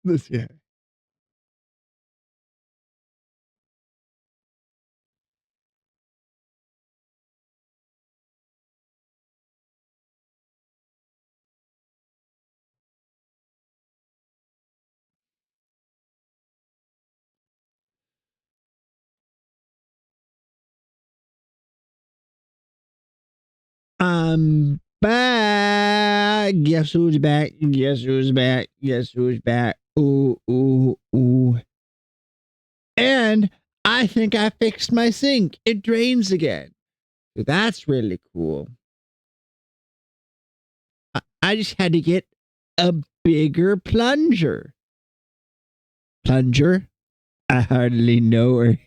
This, yeah. I'm back. Guess who's back? Guess who's back? Guess who's back? Ooh, ooh, ooh. And I think I fixed my sink. It drains again. So that's really cool. I just had to get a bigger plunger. Plunger? I hardly know her.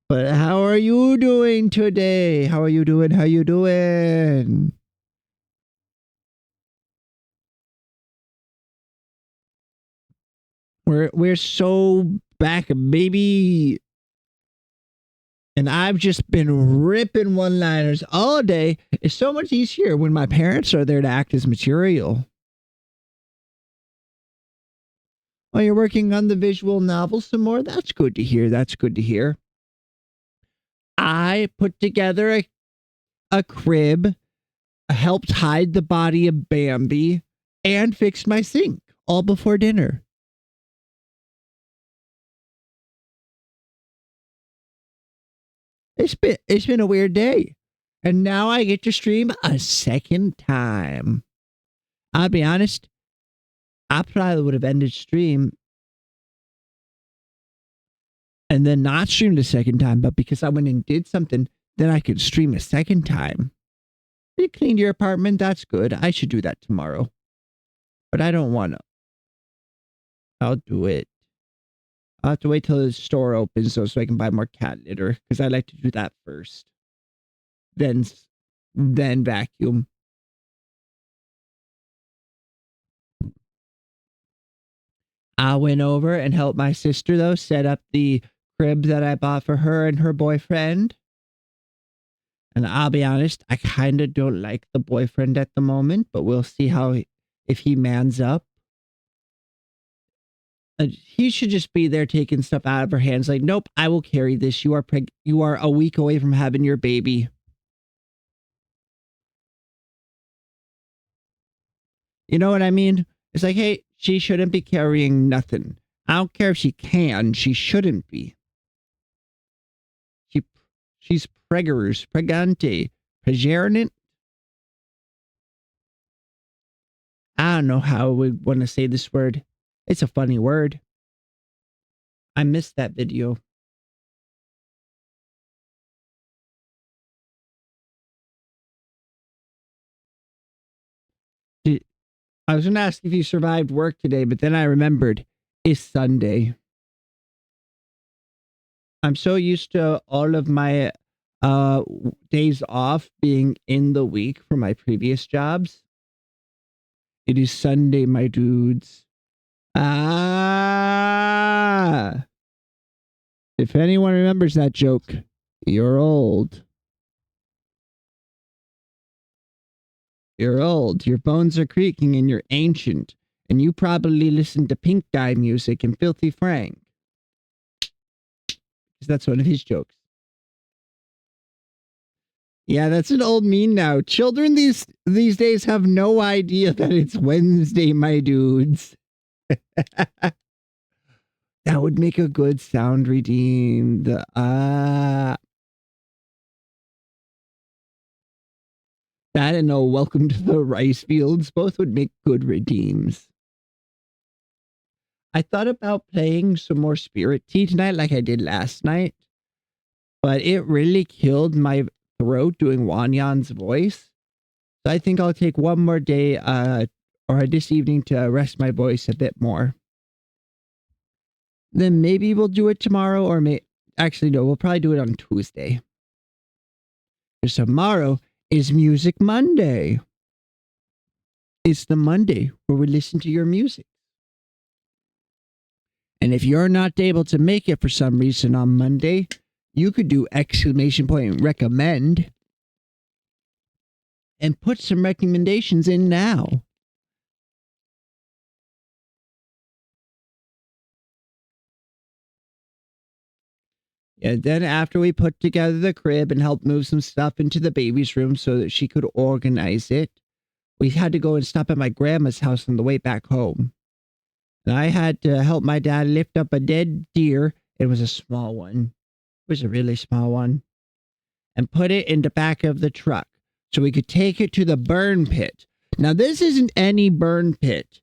But how are you doing today? How are you doing? How you doing? We're so back, baby. And I've just been ripping one-liners all day. It's so much easier when my parents are there to act as material. Oh, you're working on the visual novel some more? That's good to hear. That's good to hear. I put together a crib, helped hide the body of Bambi, and fixed my sink all before dinner. It's been a weird day. And now I get to stream a second time. I'll be honest, I probably would have ended stream and then not streamed a second time, but because I went and did something, then I could stream a second time. You cleaned your apartment, that's good. I should do that tomorrow. But I don't want to. I'll do it. I'll have to wait till the store opens so I can buy more cat litter because I like to do that first. Then vacuum. I went over and helped my sister though set up the crib that I bought for her and her boyfriend. And I'll be honest, I kind of don't like the boyfriend at the moment, but we'll see if he mans up. He should just be there taking stuff out of her hands. Like, nope, I will carry this. You are a week away from having your baby. You know what I mean? It's like, hey, she shouldn't be carrying nothing. I don't care if she can. She shouldn't be. She's pregante, pregnant. don't know how we want to say this word. It's a funny word. I missed that video. I was going to ask if you survived work today, but then I remembered it's Sunday. I'm so used to all of my days off being in the week for my previous jobs. It is Sunday, my dudes. Ah! If anyone remembers that joke, you're old. You're old. Your bones are creaking and you're ancient. And you probably listen to Pink Guy music and Filthy Frank. Because that's one of his jokes. Yeah, that's an old meme now. Children these days have no idea that it's Wednesday, my dudes. That would make a good sound redeemed. That and welcome to the rice fields both would make good redeems. I thought about playing some more Spirit Tea tonight like I did last night, but it really killed my throat doing Wanyan's voice. So I think I'll take one more day or this evening to rest my voice a bit more. Then maybe we'll do it tomorrow or actually no, we'll probably do it on Tuesday. Because tomorrow is Music Monday. It's the Monday where we listen to your music. And if you're not able to make it for some reason on Monday, you could do !recommend and put some recommendations in now. And then after we put together the crib and helped move some stuff into the baby's room so that she could organize it, we had to go and stop at my grandma's house on the way back home. And I had to help my dad lift up a dead deer. It was a small one. It was a really small one. And put it in the back of the truck so we could take it to the burn pit. Now, this isn't any burn pit.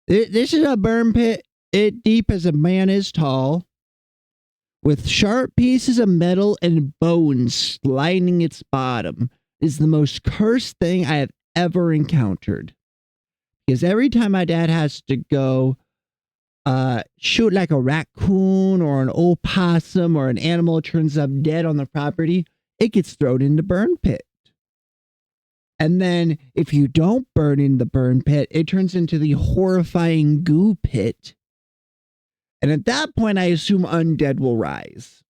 This is a burn pit deep as a man is tall, with sharp pieces of metal and bones lining its bottom. Is the most cursed thing I have ever encountered. Because every time my dad has to go shoot like a raccoon or an opossum or an animal turns up dead on the property, it gets thrown in the burn pit. And then if you don't burn in the burn pit, it turns into the horrifying goo pit. And at that point, I assume undead will rise.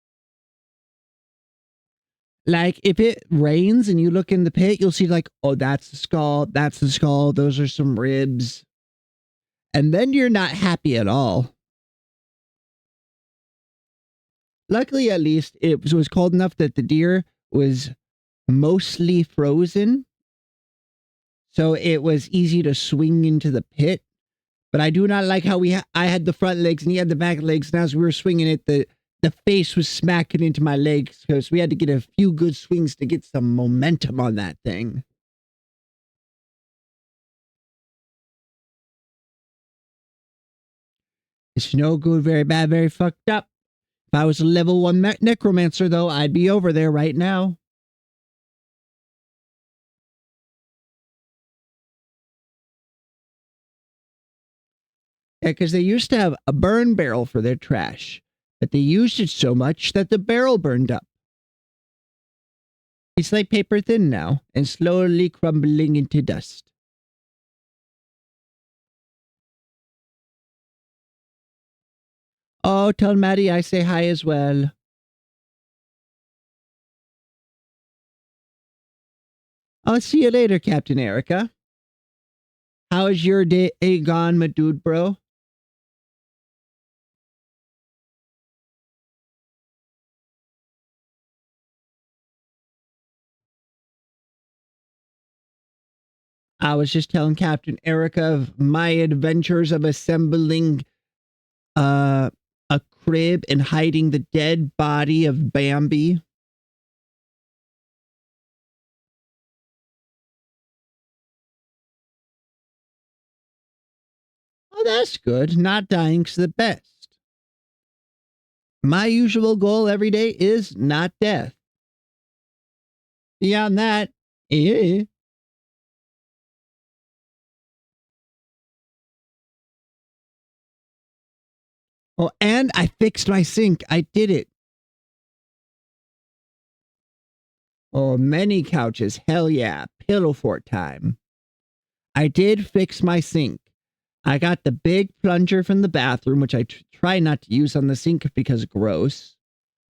Like, if it rains and you look in the pit, you'll see like, oh, that's the skull, those are some ribs. And then you're not happy at all. Luckily, at least, it was cold enough that the deer was mostly frozen. So it was easy to swing into the pit. But I do not like how I had the front legs and he had the back legs. And as we were swinging it, the face was smacking into my legs. Because we had to get a few good swings to get some momentum on that thing. It's no good, very bad, very fucked up. If I was a level 1 necromancer, though, I'd be over there right now. Yeah, because they used to have a burn barrel for their trash, but they used it so much that the barrel burned up. It's like paper thin now, and slowly crumbling into dust. Oh, tell Maddie I say hi as well. I'll see you later, Captain Erica. How's your day gone, my dude, bro? I was just telling Captain Erica of my adventures of assembling a crib and hiding the dead body of Bambi. Oh, that's good. Not dying's the best. My usual goal every day is not death. Beyond that, eh. Oh, and I fixed my sink. I did it. Oh, many couches. Hell yeah. Pillow fort time. I did fix my sink. I got the big plunger from the bathroom, which I try not to use on the sink because gross,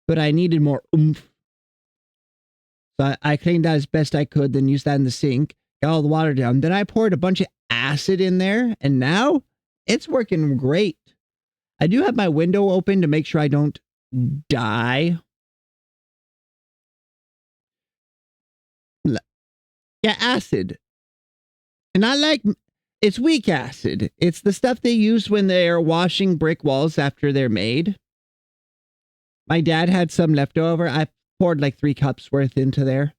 but I needed more oomph. So I cleaned that as best I could, then used that in the sink, got all the water down. Then I poured a bunch of acid in there, and now it's working great. I do have my window open to make sure I don't die. Yeah, acid. And I like it's weak acid. It's the stuff they use when they're washing brick walls after they're made. My dad had some left over. I poured like 3 cups worth into there.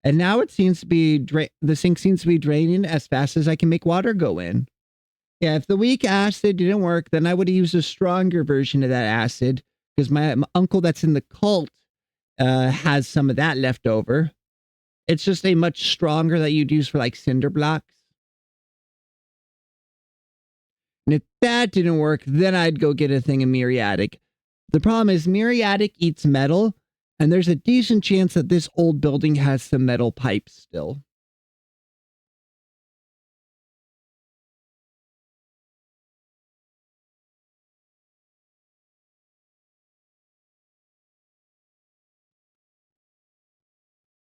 And now it seems to be the sink seems to be draining as fast as I can make water go in. Yeah, if the weak acid didn't work, then I would have used a stronger version of that acid because my uncle that's in the cult has some of that left over. It's just a much stronger that you'd use for like cinder blocks. And if that didn't work, then I'd go get a thing of muriatic. The problem is muriatic eats metal, and there's a decent chance that this old building has some metal pipes still.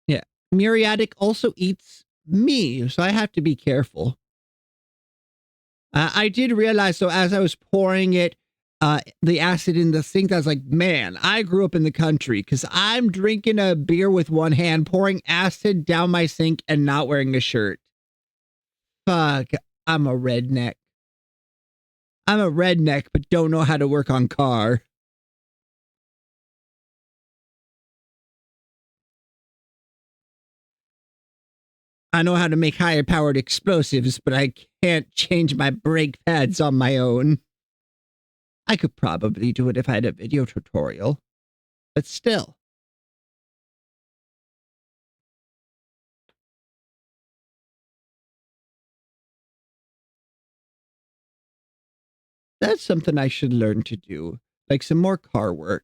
Yeah. Muriatic also eats me, so I have to be careful. I did realize, so as I was pouring it, the acid in the sink, I was like, man, I grew up in the country because I'm drinking a beer with one hand, pouring acid down my sink and not wearing a shirt. Fuck, I'm a redneck. I'm a redneck, but don't know how to work on car. I know how to make higher powered explosives, but I can't change my brake pads on my own. I could probably do it if I had a video tutorial, but still. That's something I should learn to do, like some more car work.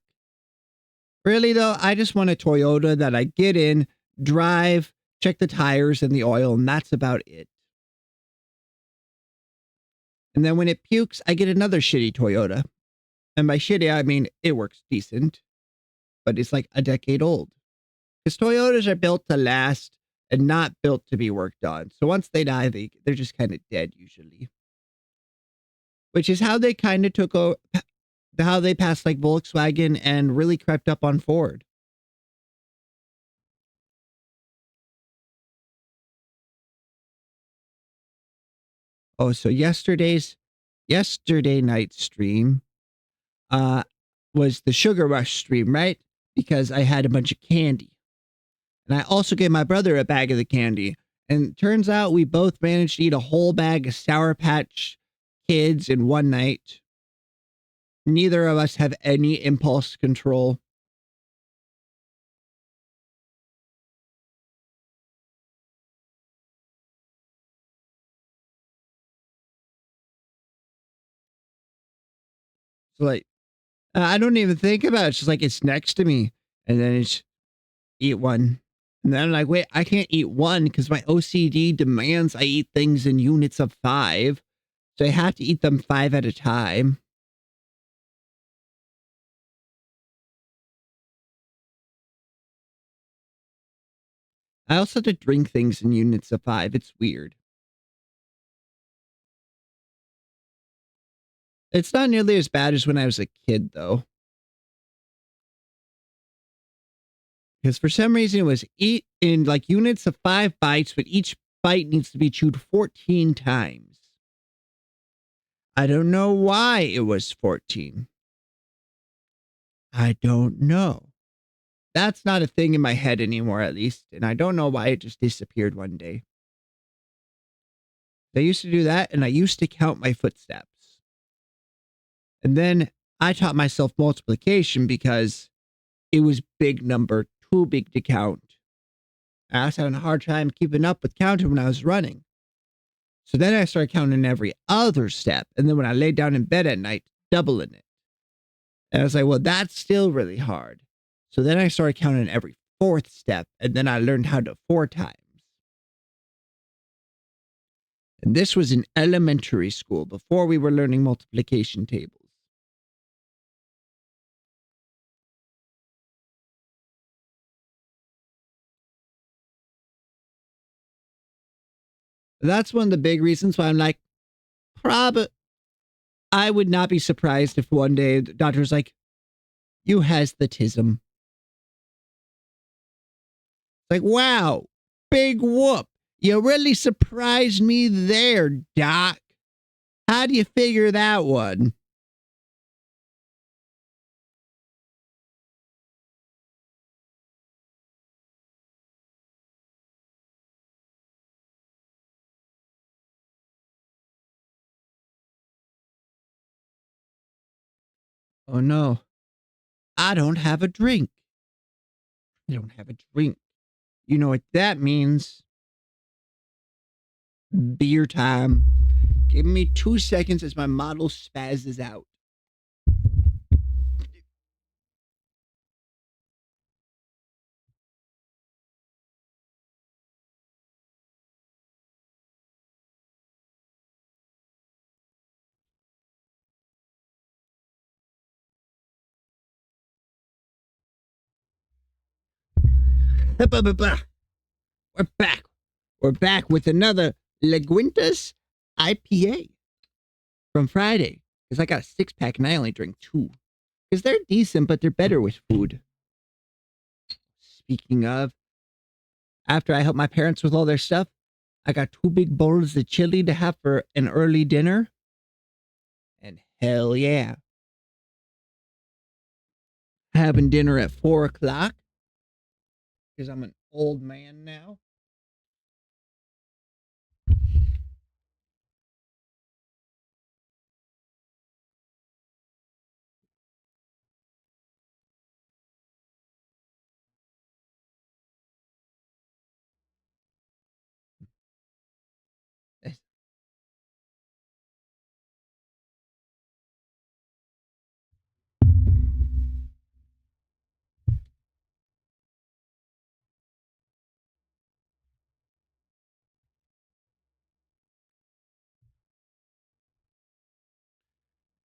Really, though, I just want a Toyota that I get in, drive, check the tires and the oil, and that's about it. And then when it pukes, I get another shitty Toyota. And by shitty, I mean it works decent, but it's like a decade old. Because Toyotas are built to last and not built to be worked on. So once they die, they're just kind of dead usually. Which is how they kind of took over, how they passed like Volkswagen and really crept up on Ford. Oh, so yesterday night stream uh was the Sugar Rush stream, right? Because I had a bunch of candy. And I also gave my brother a bag of the candy. And turns out we both managed to eat a whole bag of Sour Patch Kids in one night. Neither of us have any impulse control. So like, I don't even think about it. It's just like it's next to me, and then it's eat one, and then I'm like, wait, I can't eat one because my OCD demands I eat things in units of 5, so I have to eat them 5 at a time. I also have to drink things in units of 5. It's weird. It's not nearly as bad as when I was a kid, though. Because for some reason it was eat in like units of 5 bites, but each bite needs to be chewed 14 times. I don't know why it was 14. I don't know. That's not a thing in my head anymore, at least. And I don't know why it just disappeared one day. I used to do that, and I used to count my footsteps. And then I taught myself multiplication because it was big number, too big to count. I was having a hard time keeping up with counting when I was running. So then I started counting every other step. And then when I laid down in bed at night, doubling it. And I was like, well, that's still really hard. So then I started counting every fourth step. And then I learned how to 4 times. And this was in elementary school before we were learning multiplication tables. That's one of the big reasons why I'm like, probably, I would not be surprised if one day the doctor's like, you has the tism. Like, wow, big whoop. You really surprised me there, Doc. How do you figure that one? Oh no, I don't have a drink. I don't have a drink. You know what that means? Beer time. Give me 2 seconds as my model spazzes out. We're back. We're back with another Leguintas IPA from Friday. Because I got a 6 pack and I only drink 2. Because they're decent, but they're better with food. Speaking of, after I helped my parents with all their stuff, I got 2 big bowls of chili to have for an early dinner. And hell yeah. Having dinner at 4 o'clock. Because I'm an old man now.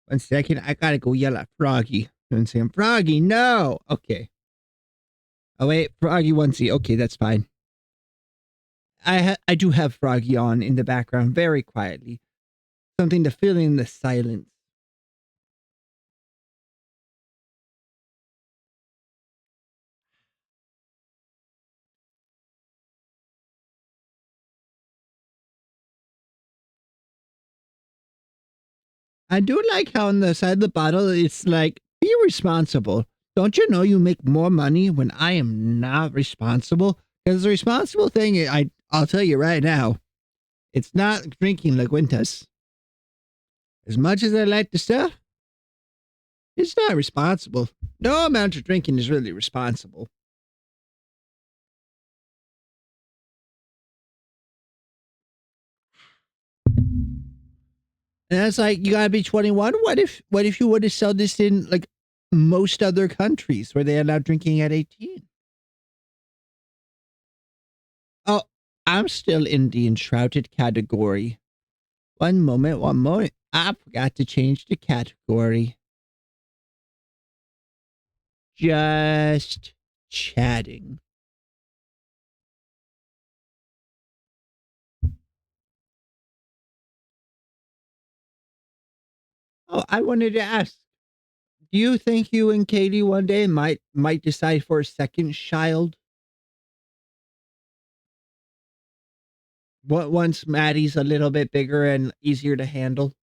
1 second, I gotta go yell at Froggy. And say, Froggy, no! Okay. Oh wait, Froggy wants you. Okay, that's fine. I do have Froggy on in the background very quietly. Something to fill in the silence. I do like how on the side of the bottle it's like, be responsible. Don't you know you make more money when I am not responsible? Because the responsible thing, I'll tell you right now, it's not drinking La Quintas. As much as I like the stuff, it's not responsible. No amount of drinking is really responsible. And it's like, you gotta be 21. What if you would have sold this in like most other countries where they allow drinking at 18? Oh, I'm still in the enshrouded category. One moment, one moment. I forgot to change the category. Just chatting. Oh, I wanted to ask. Do you think you and Katie one day might decide for a second child? What once Maddie's a little bit bigger and easier to handle?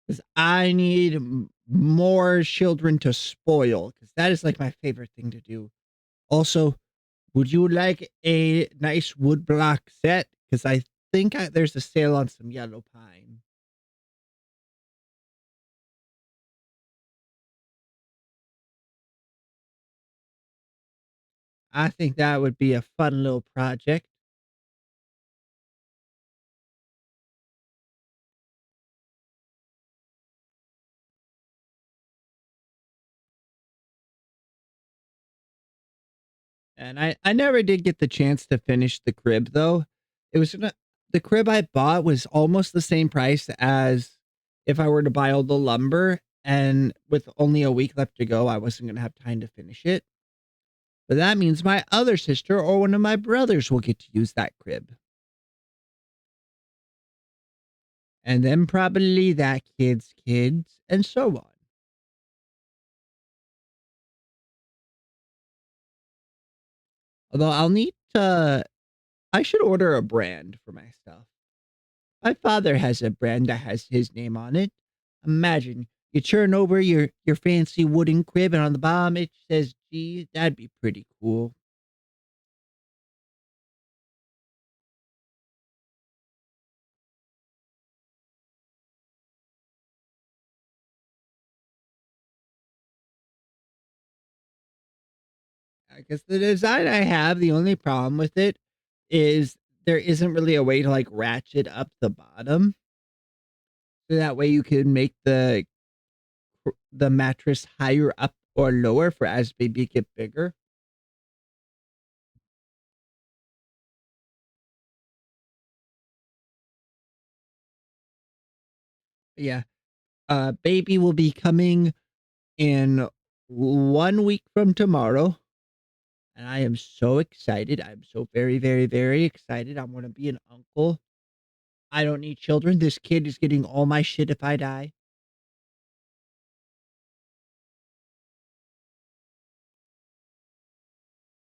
'Cause I need more children to spoil, because that is like my favorite thing to do. Also, would you like a nice wood block set? Because I think there's a sale on some yellow pine. I think that would be a fun little project. And I never did get the chance to finish the crib though. It was gonna The crib I bought was almost the same price as if I were to buy all the lumber, and with only a week left to go, I wasn't gonna have time to finish it. But that means my other sister or one of my brothers will get to use that crib. And then probably that kid's kids, and so on. Although I should order a brand for my stuff. My father has a brand that has his name on it. Imagine you turn over your fancy wooden crib, and on the bottom it says G. That'd be pretty cool. I guess the design I have, the only problem with it is there isn't really a way to like ratchet up the bottom. So that way you can make the mattress higher up or lower for as baby get bigger. Yeah. Baby will be coming in 1 week from tomorrow. And I am so excited. I'm so very, very, very excited. I'm gonna be an uncle. I don't need children. This kid is getting all my shit if I die.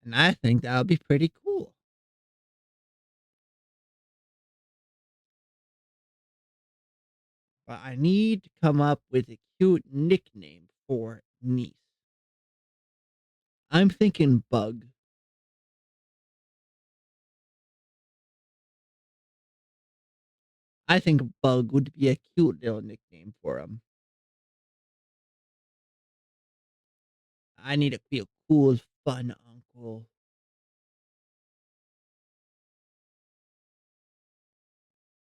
And I think that'll be pretty cool. But I need to come up with a cute nickname for niece. I'm thinking Bug. I think Bug would be a cute little nickname for him. I need to be a cool, fun uncle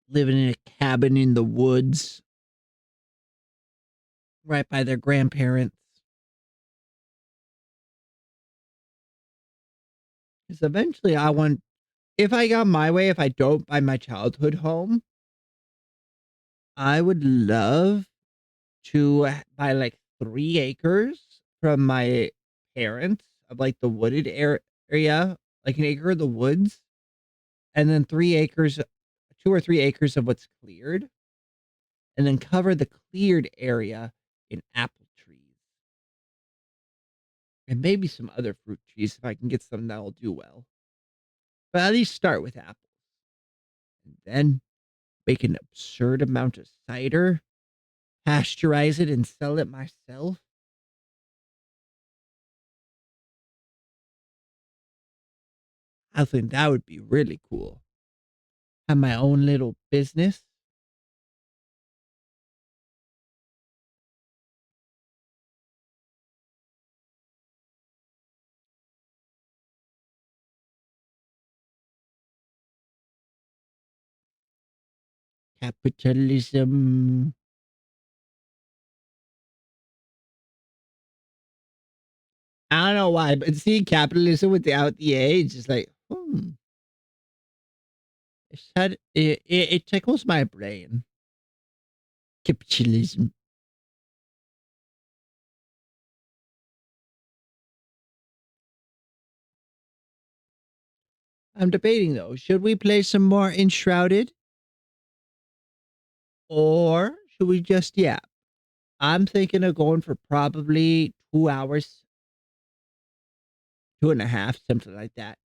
living in a cabin in the woods right by their grandparents. Because eventually I want, if I got my way, if I don't buy my childhood home, I would love to buy like 3 acres from my parents of like the wooded area, like an acre of the woods, and then 3 acres, 2 or 3 acres of what's cleared, and then cover the cleared area in apple trees and maybe some other fruit trees if I can get some that'll do well. But at least start with apples and then make an absurd amount of cider, pasteurize it, and sell it myself. I think that would be really cool. Have my own little business. Capitalism. I don't know why, but seeing capitalism without the A, it's just like, it tickles my brain. Capitalism. I'm debating though. Should we play some more Enshrouded? Or should we just yap? I'm thinking of going for probably 2 hours, 2.5, something like that.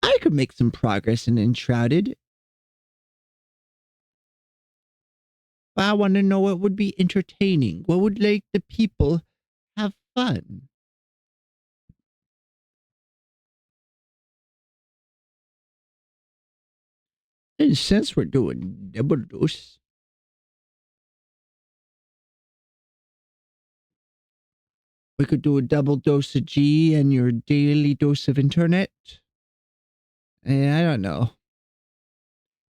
I could make some progress in Enshrouded. I want to know what would be entertaining. What would make the people have fun? And since we're doing double dose, we could do a double dose of G and your daily dose of internet. And I don't know.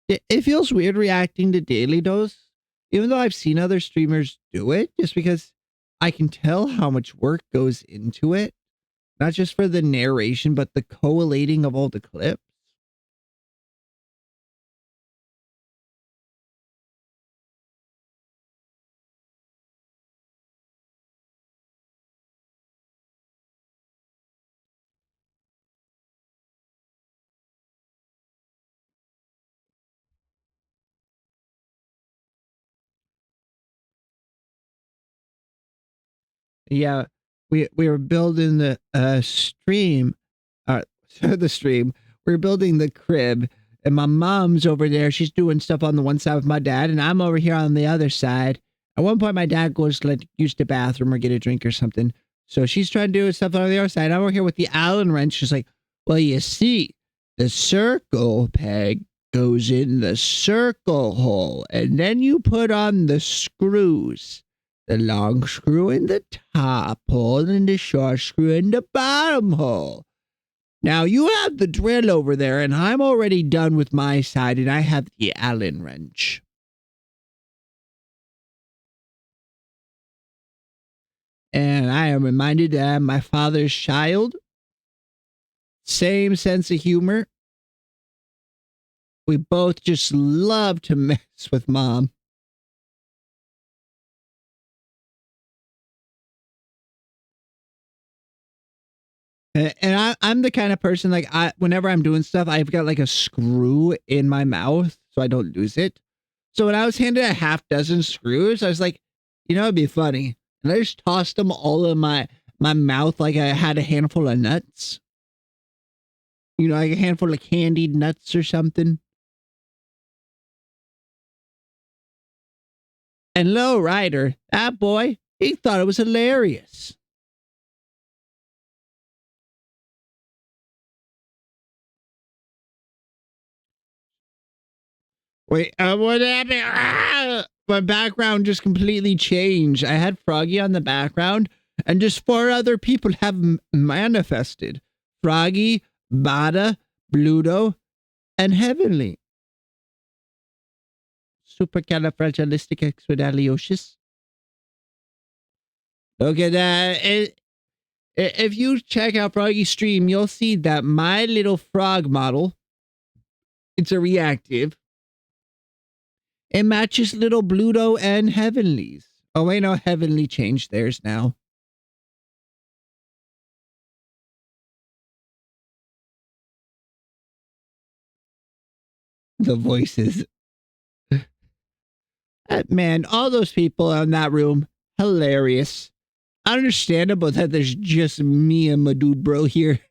It feels weird reacting to daily dose, even though I've seen other streamers do it, just because I can tell how much work goes into it. Not just for the narration, but the collating of all the clips. Yeah, we were building the stream, the stream. We were building the crib, and my mom's over there. She's doing stuff on the one side with my dad, and I'm over here on the other side. At one point, my dad goes to use the bathroom or get a drink or something. So she's trying to do stuff on the other side. I'm over here with the Allen wrench. She's like, "Well, you see, the circle peg goes in the circle hole, and then you put on the screws." The long screw in the top hole and the short screw in the bottom hole. Now you have the drill over there, and I'm already done with my side, and I have the Allen wrench. And I am reminded that I'm my father's child. Same sense of humor. We both just love to mess with mom. And I'm the kind of person whenever I'm doing stuff, I've got like a screw in my mouth so I don't lose it. So when I was handed a half dozen screws, I was like, it'd be funny. And I just tossed them all in my mouth like I had a handful of nuts. Like a handful of candied nuts or something. And Low Rider, that boy, he thought it was hilarious. Wait, what happened? My background just completely changed. I had Froggy on the background, and just 4 other people have manifested. Froggy, Bada, Bluto, and Heavenly. Supercalifragilisticexpialidocious. Look at that. If you check out Froggy's stream, you'll see that my little frog model, it's a reactive. It matches little Bluto and Heavenly's. Oh, wait, no, Heavenly changed theirs now. The voices. Man, all those people in that room, hilarious. Understandable that there's just me and my dude bro here.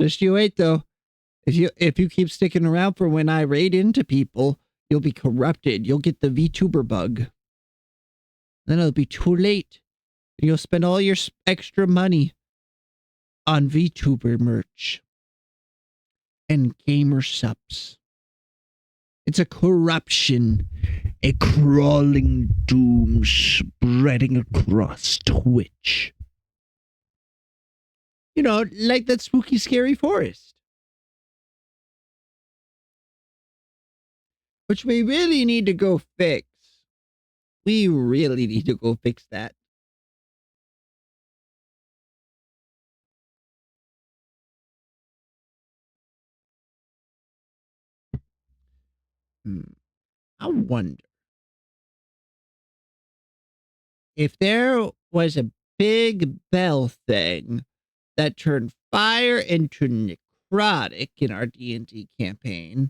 Just you wait though. If you keep sticking around for when I raid into people, you'll be corrupted. You'll get the VTuber bug. Then it'll be too late. You'll spend all your extra money on VTuber merch and gamer subs. It's a corruption, a crawling doom spreading across Twitch. Like that spooky, scary forest. Which we really need to go fix. We really need to go fix that. I wonder if there was a big bell thing that turned fire into necrotic in our D&D campaign.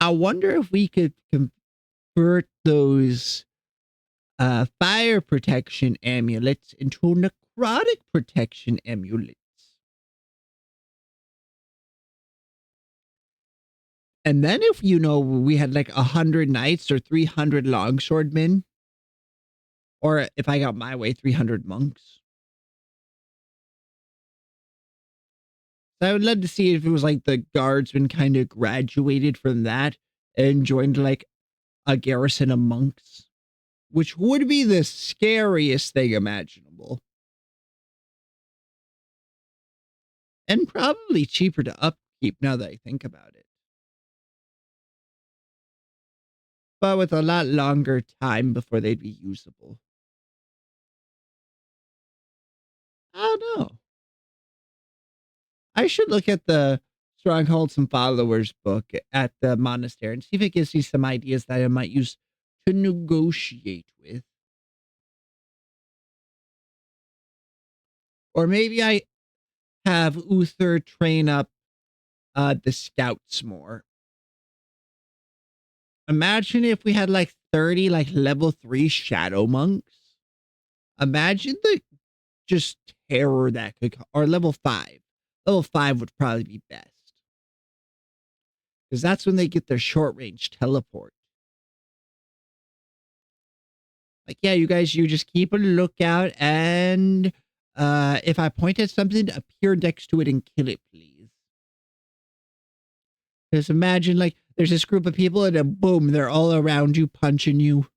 I wonder if we could convert those fire protection amulets into necrotic protection amulets. And then if, we had like 100 knights or 300 longswordmen, or if I got my way, 300 monks. So I would love to see if it was like the guardsmen kind of graduated from that and joined like a garrison of monks, which would be the scariest thing imaginable. And probably cheaper to upkeep now that I think about it. But with a lot longer time before they'd be usable. I don't know. I should look at the Strongholds and Followers book at the monastery and see if it gives me some ideas that I might use to negotiate with. Or maybe I have Uther train up the scouts more. Imagine if we had like 30 like level 3 shadow monks. Imagine the just terror that could or level 5. Level 5 would probably be best. Because that's when they get their short range teleport. Like, yeah, you guys, you just keep a lookout and if I point at something, appear next to it and kill it, please. Just imagine like there's this group of people and then boom, they're all around you punching you.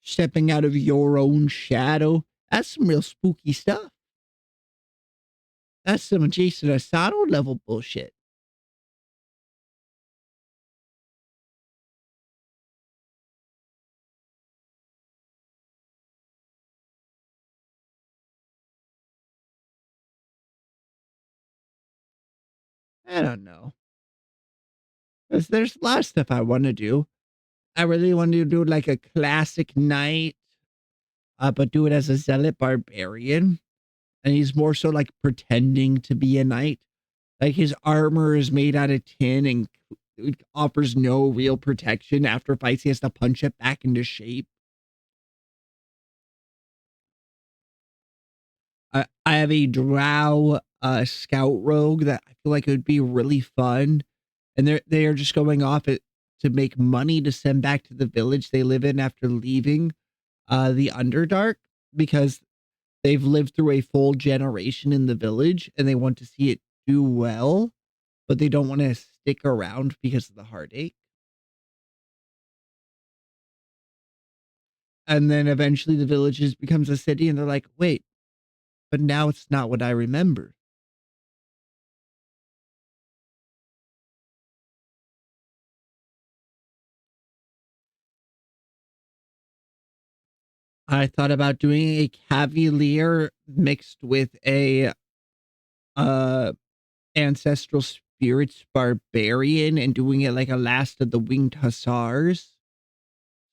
Stepping out of your own shadow. That's some real spooky stuff. That's some Jason Asado level bullshit. I don't know. There's a lot of stuff I want to do. I really want to do like a classic knight, but do it as a zealot barbarian. And he's more so like pretending to be a knight. Like his armor is made out of tin and it offers no real protection. After fights, he has to punch it back into shape. I have a drow scout rogue that I feel like it would be really fun. And they are just going off it to make money to send back to the village they live in after leaving the Underdark because they've lived through a full generation in the village and they want to see it do well, but they don't want to stick around because of the heartache. And then eventually the village becomes a city and they're like, wait, but now it's not what I remember. I thought about doing a Cavalier mixed with a uh ancestral spirits barbarian and doing it like a last of the winged hussars.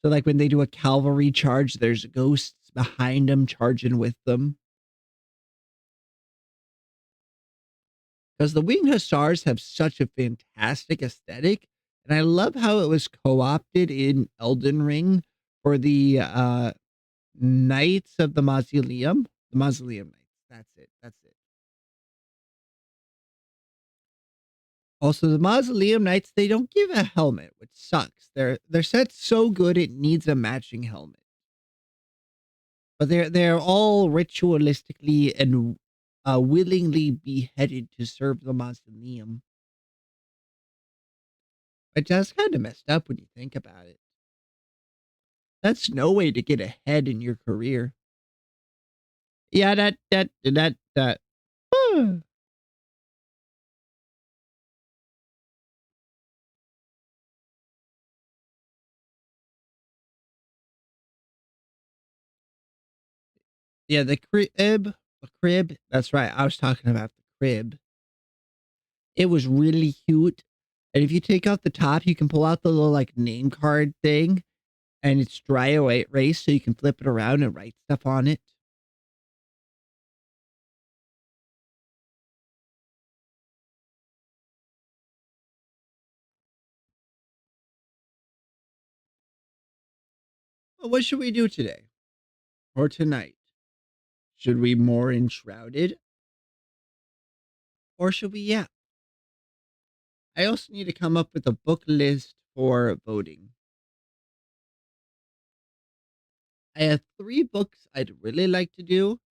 So like when they do a cavalry charge, there's ghosts behind them charging with them. Because the winged hussars have such a fantastic aesthetic. And I love how it was co-opted in Elden Ring for the Knights of the Mausoleum. The Mausoleum Knights. That's it. That's it. Also, the Mausoleum Knights, they don't give a helmet, which sucks. Their set's so good it needs a matching helmet. But they're all ritualistically and willingly beheaded to serve the Mausoleum. Which that's kind of messed up when you think about it. That's no way to get ahead in your career. Yeah, that. Yeah, the crib. That's right. I was talking about the crib. It was really cute. And if you take out the top, you can pull out the little like name card thing and it's dry erase so you can flip it around and write stuff on it. Well, what should we do today or tonight? Should we more enshrouded? Or should we? Yeah. I also need to come up with a book list for voting. I have 3 books I'd really like to do.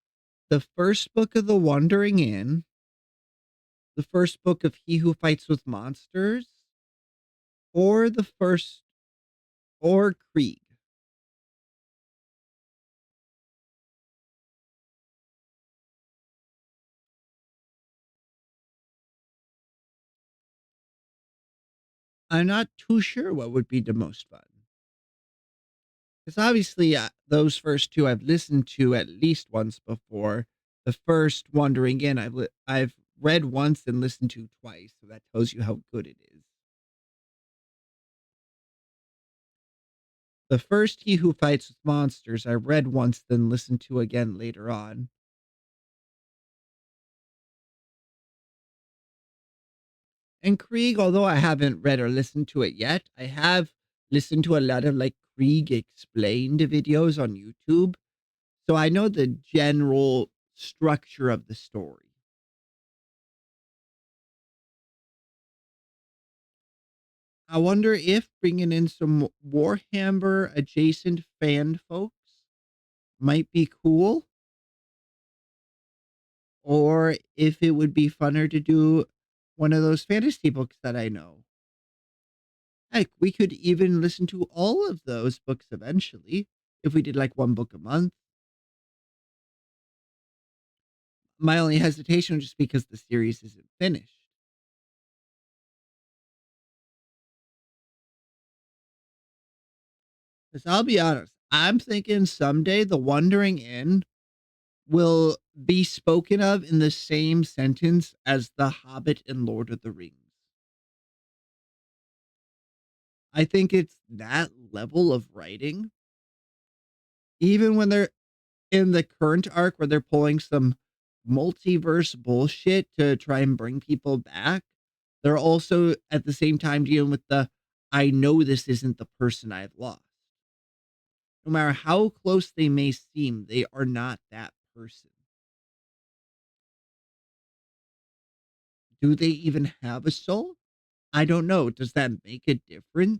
The first book of The Wandering Inn, the first book of He Who Fights with Monsters, or the first, or Krieg. I'm not too sure what would be the most fun. Because obviously, those first two I've listened to at least once before. The first Wandering Inn I've read once and listened to twice, so that tells you how good it is. The first He Who Fights with Monsters I read once, then listened to again later on. And Krieg, although I haven't read or listened to it yet, I have listened to a lot of like Krieg explained videos on YouTube. So I know the general structure of the story. I wonder if bringing in some Warhammer adjacent fan folks might be cool, or if it would be funner to do one of those fantasy books that I know. Heck, we could even listen to all of those books eventually if we did like one book a month. My only hesitation was just because the series isn't finished. Because I'll be honest, I'm thinking someday The Wandering Inn will be spoken of in the same sentence as The Hobbit and Lord of the Rings. I think it's that level of writing. Even when they're in the current arc where they're pulling some multiverse bullshit to try and bring people back, they're also at the same time dealing with the I know this isn't the person I've lost. No matter how close they may seem, they are not that person. Do they even have a soul? I don't know. Does that make a difference?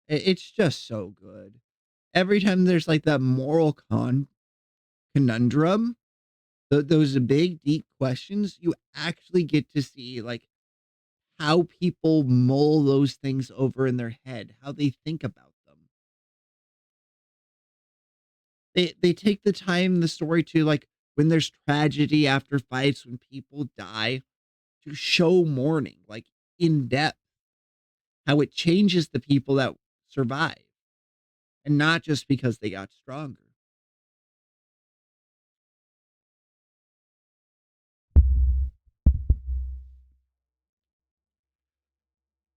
It's just so good. Every time there's like that moral conundrum, those big deep questions, you actually get to see like how people mull those things over in their head, how they think about them. They take the time in the story to like when there's tragedy after fights, when people die, to show mourning, like in depth, how it changes the people that survive, and not just because they got stronger.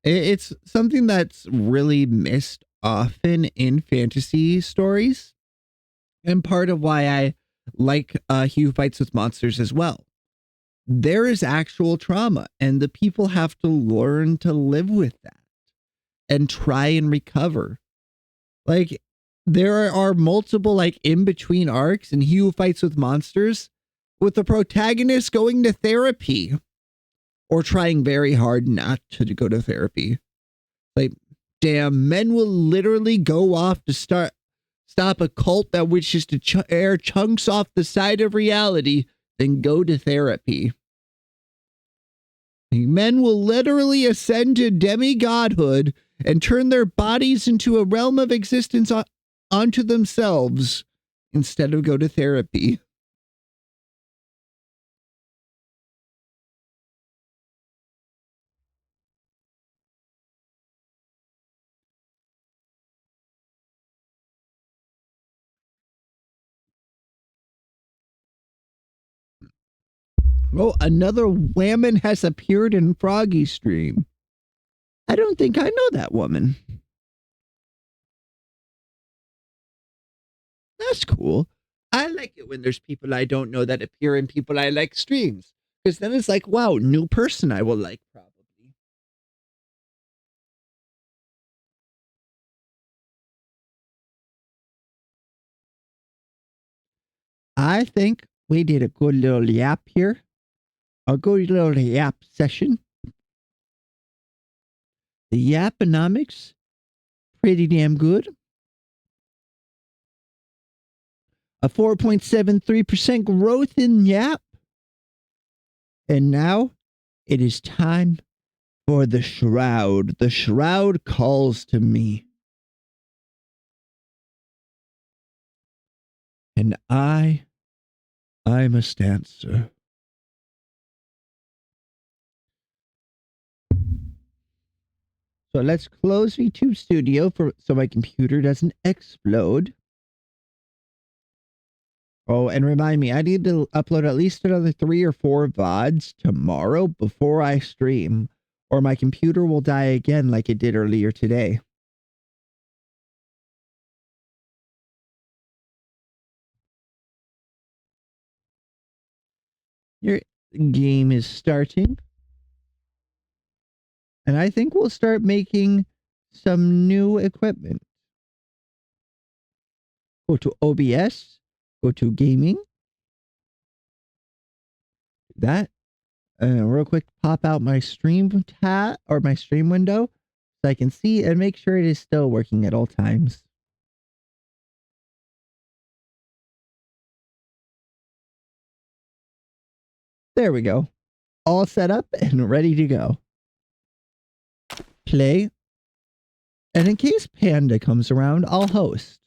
It's something that's really missed often in fantasy stories, and part of why I like Hugh Fights with Monsters as well. There is actual trauma, and the people have to learn to live with that and try and recover. Like, there are multiple, like, in between arcs in He Who Fights with Monsters with the protagonist going to therapy or trying very hard not to go to therapy. Like, damn, men will literally go off to stop a cult that wishes to tear chunks off the side of reality, then go to therapy. Men will literally ascend to demigodhood and turn their bodies into a realm of existence onto themselves instead of go to therapy. Oh, another woman has appeared in Froggy Stream. I don't think I know that woman. That's cool. I like it when there's people I don't know that appear in people I like streams. Because then it's like, wow, new person I will like, probably. I think we did a good little yap here. A good little yap session. The Yaponomics, pretty damn good. A 4.73% growth in Yap. And now it is time for the Shroud. The Shroud calls to me. And I must answer. So let's close VTube Studio so my computer doesn't explode. Oh, and remind me, I need to upload at least another 3 or 4 VODs tomorrow before I stream, or my computer will die again like it did earlier today. Your game is starting. And I think we'll start making some new equipment. Go to OBS, go to gaming. That. Real quick, pop out my stream tab or my stream window so I can see and make sure it is still working at all times. There we go. All set up and ready to go. Play. And in case Panda comes around, I'll host.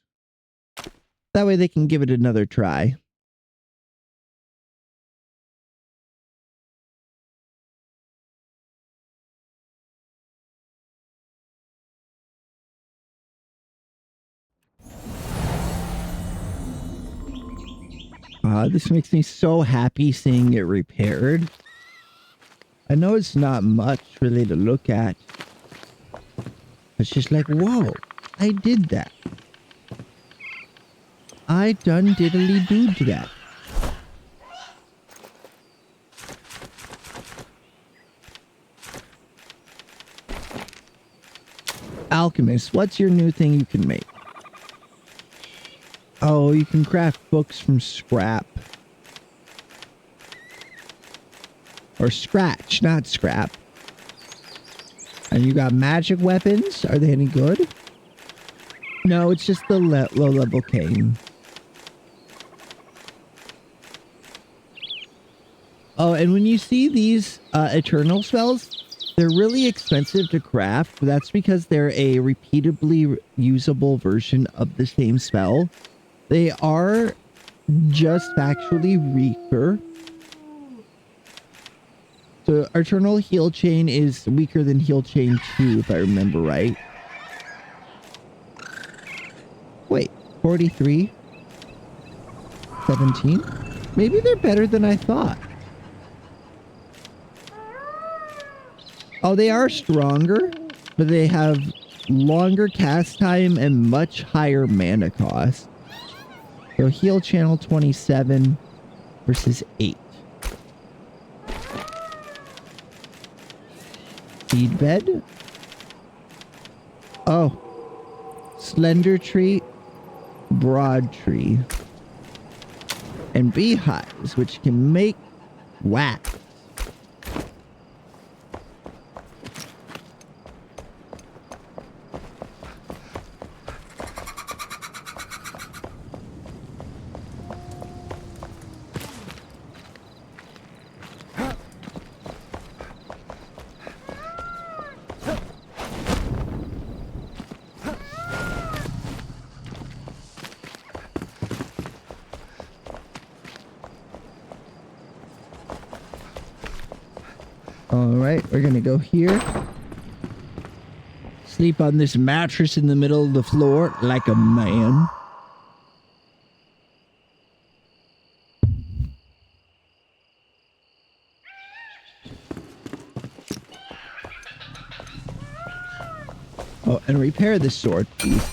That way they can give it another try. This makes me so happy seeing it repaired. I know it's not much really to look at. It's just like, whoa, I did that. I done diddly do to that. Alchemist, what's your new thing you can make? Oh, you can craft books from scrap. Or scratch, not scrap. And you got magic weapons. Are they any good? No, it's just the low level cane. Oh, and when you see these eternal spells, they're really expensive to craft. That's because they're a repeatably usable version of the same spell. They are just factually weaker. So Eternal Heal Chain is weaker than Heal Chain 2, if I remember right. Wait, 43? 17? Maybe they're better than I thought. Oh, they are stronger, but they have longer cast time and much higher mana cost. So heal channel 27 versus 8. Seed bed. Oh. Slender tree, broad tree. And beehives, which can make wax. Alright, we're gonna go here. Sleep on this mattress in the middle of the floor like a man. Oh, and repair this sword, please.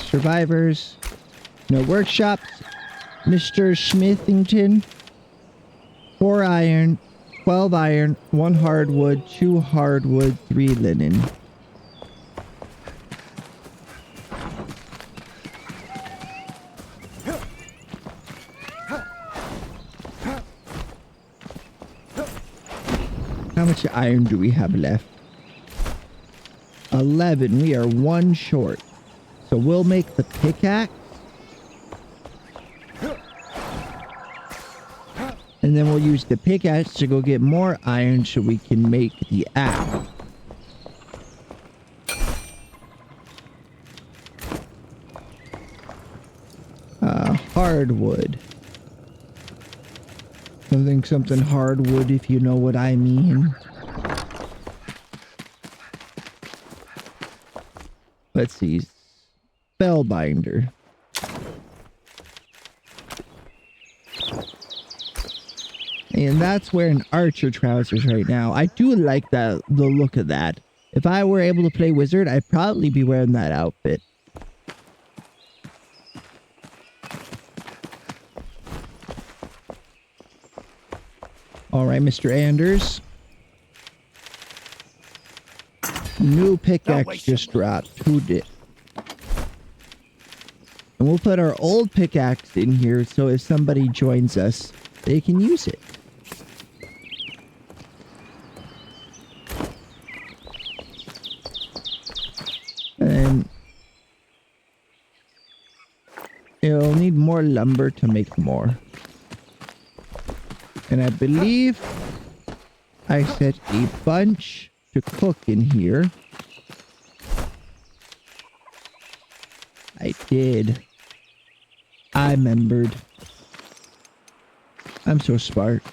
Survivors, no workshops, Mr. Smithington. 4 iron, 12 iron, 1 hardwood, 2 hardwood, 3 linen. How much iron do we have left? 11. We are 1 short. So we'll make the pickaxe. And then we'll use the pickaxe to go get more iron so we can make the axe. Hardwood. Something hardwood, if you know what I mean. Let's see. Spellbinder. And that's wearing archer trousers right now. I do like the look of that. If I were able to play wizard, I'd probably be wearing that outfit. Alright, Mr. Anders. New pickaxe just dropped. Who did? And we'll put our old pickaxe in here so if somebody joins us, they can use it. And it'll need more lumber to make more. And I believe I set a bunch to cook in here. I did. I remembered. I'm so smart.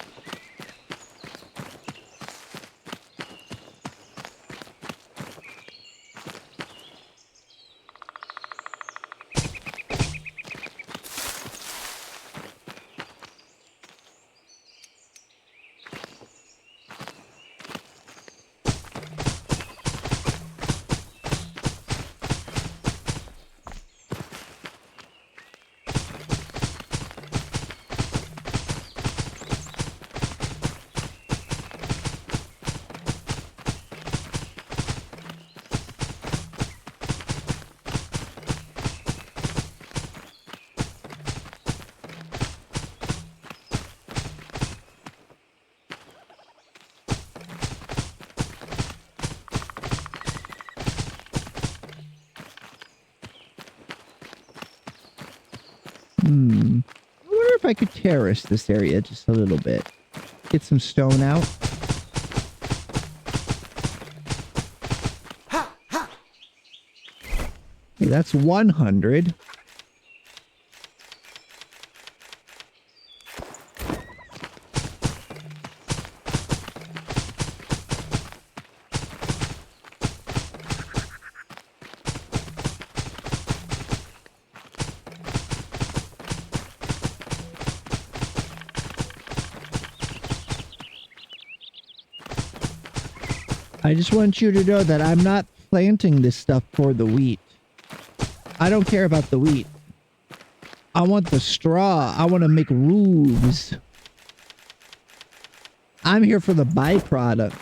I wonder if I could terrace this area just a little bit. Get some stone out. Okay, that's 100. I just want you to know that I'm not planting this stuff for the wheat. I don't care about the wheat. I want the straw. I want to make roofs. I'm here for the byproduct.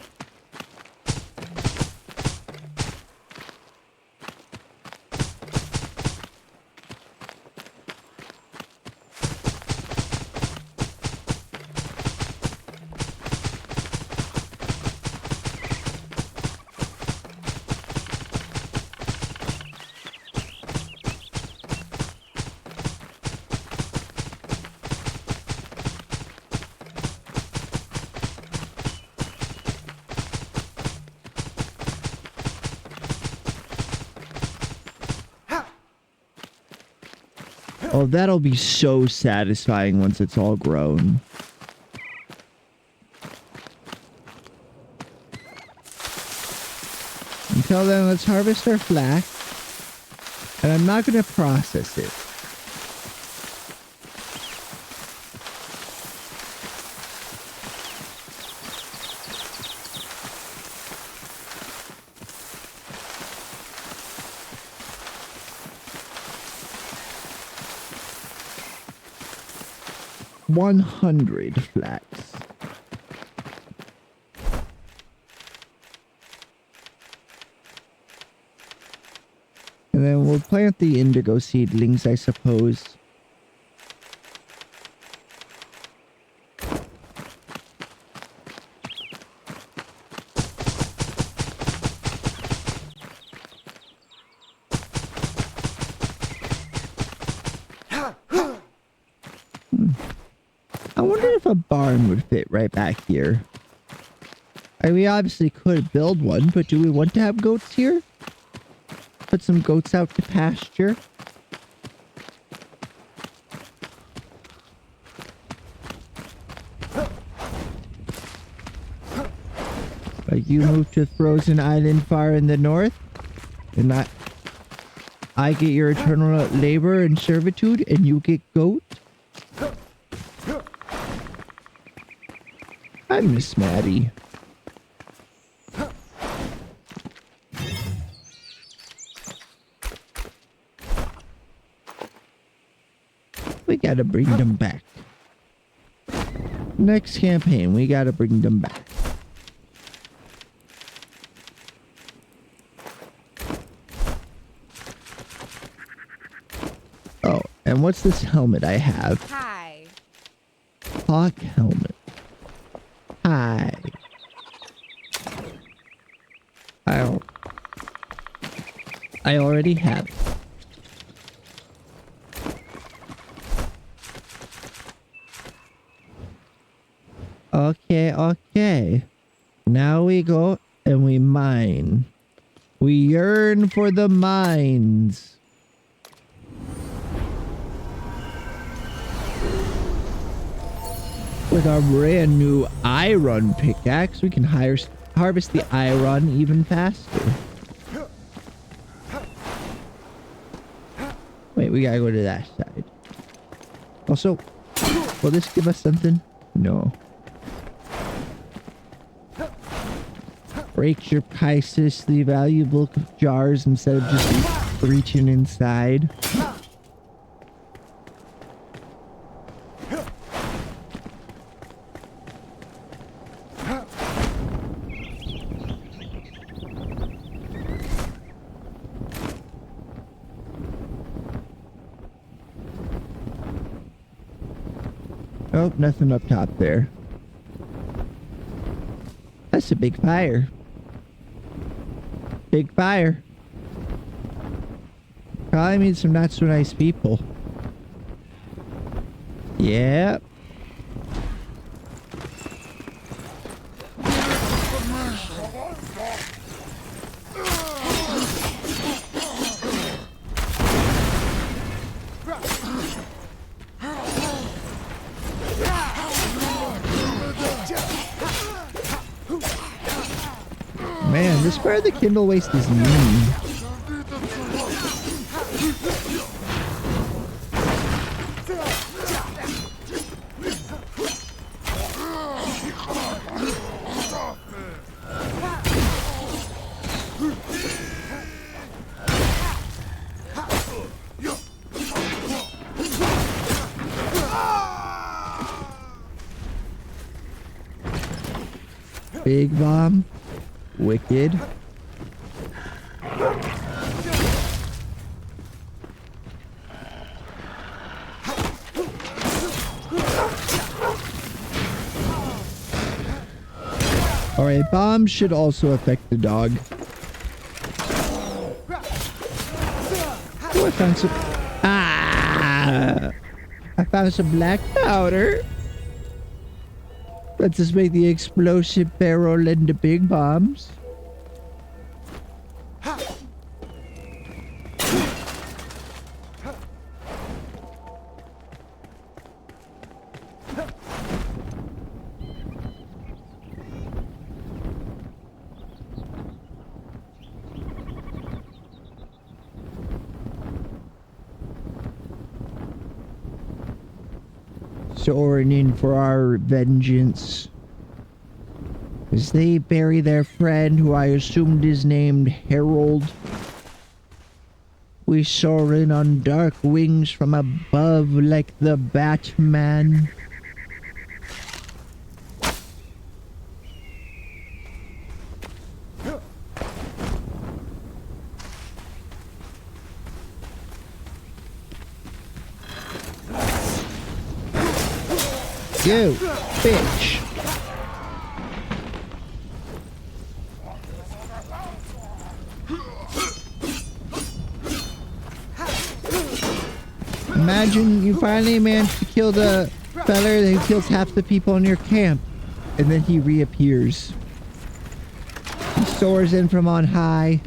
Oh, that'll be so satisfying once it's all grown. Until then, let's harvest our flax. And I'm not going to process it. 100 flax. And then we'll plant the indigo seedlings, I suppose. I wonder if a barn would fit right back here. We obviously could build one, but do we want to have goats here? Put some goats out to pasture. Like you move to Frozen Island far in the north, and I get your eternal labor and servitude, and you get goat. I miss Maddie. We gotta bring them back. Next campaign, we gotta bring them back. Oh, and what's this helmet I have? Hi. Hawk helmet. Hi. I already have it. Okay. Now we go and we mine. We yearn for the mines. With our brand new iron pickaxe, we can harvest the iron even faster. Wait, we gotta go to that side. Also, will this give us something? No. Break your pricelessly valuable jars instead of just reaching inside. Oh, nothing up top there. That's a big fire. Big fire. Probably means some not so nice people. Yep. Man, this part of the Kindle waste is mean. Big bomb. Wicked. Alright, bombs should also affect the dog. Oh, I found some... Ah! I found some black powder. Let's just make the explosive barrel into big bombs. Soaring in for our vengeance. As they bury their friend, who I assumed is named Harold. We soar in on dark wings from above like the Batman. You bitch. Imagine you finally managed to kill the feller that kills half the people in your camp, and then he reappears. He soars in from on high.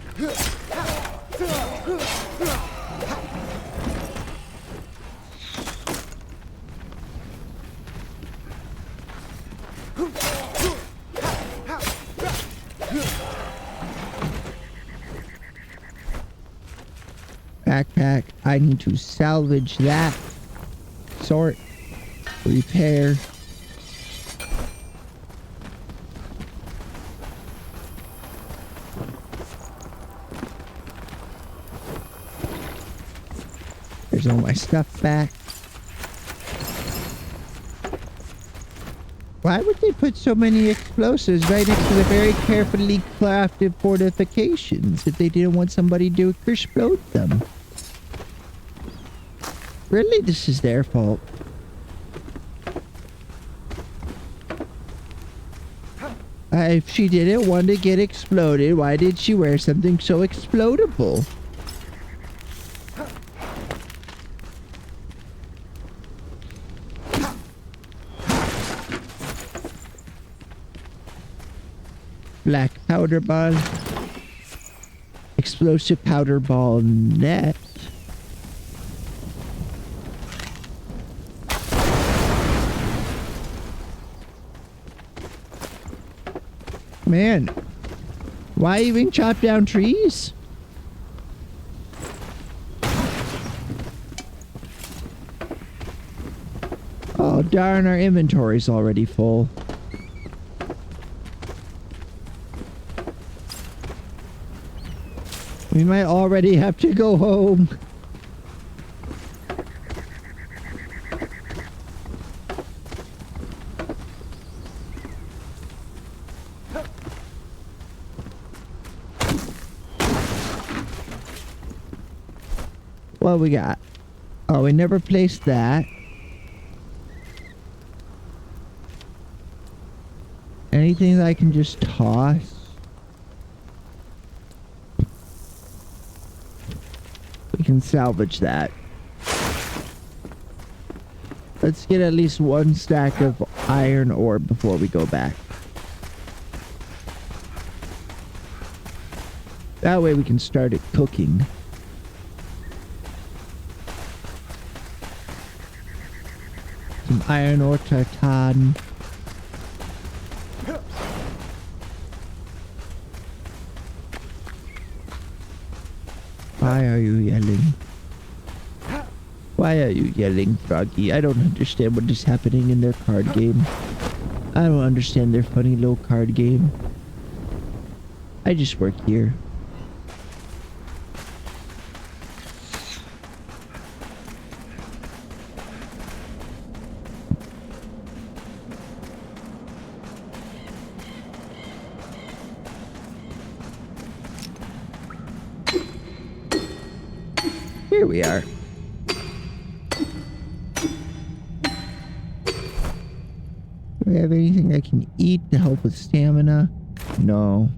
Backpack. I need to salvage that. Sort. Repair. There's all my stuff back. Why would they put so many explosives right next to the very carefully crafted fortifications if they didn't want somebody to explode them? Really, this is their fault. If she didn't want to get exploded, why did she wear something so explodable? Black powder ball. Explosive powder ball net. Man, why even chop down trees? Oh darn, our inventory's already full. We might already have to go home. What we got? Oh, we never placed that. Anything that I can just toss? We can salvage that. Let's get at least one stack of iron ore before we go back. That way we can start it cooking. Some iron ore tartan. Why are you yelling? Why are you yelling, Froggy? I don't understand what is happening in their card game. I don't understand their funny little card game. I just work here. Here we are. Do I have anything I can eat to help with stamina? No.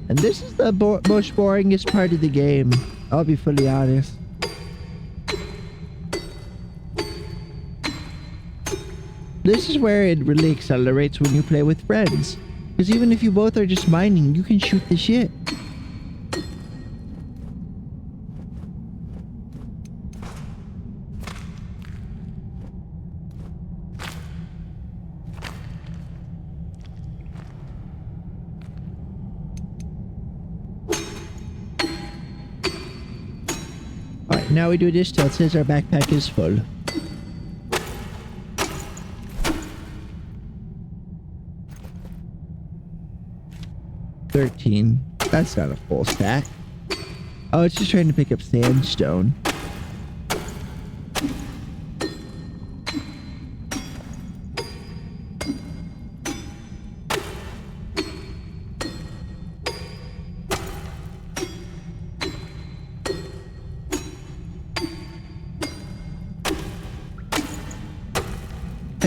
And this is the most boringest part of the game. I'll be fully honest. This is where it really accelerates when you play with friends. Because even if you both are just mining, you can shoot the shit. Alright, now we do this till it says our backpack is full. That's not a full stack. Oh, it's just trying to pick up sandstone.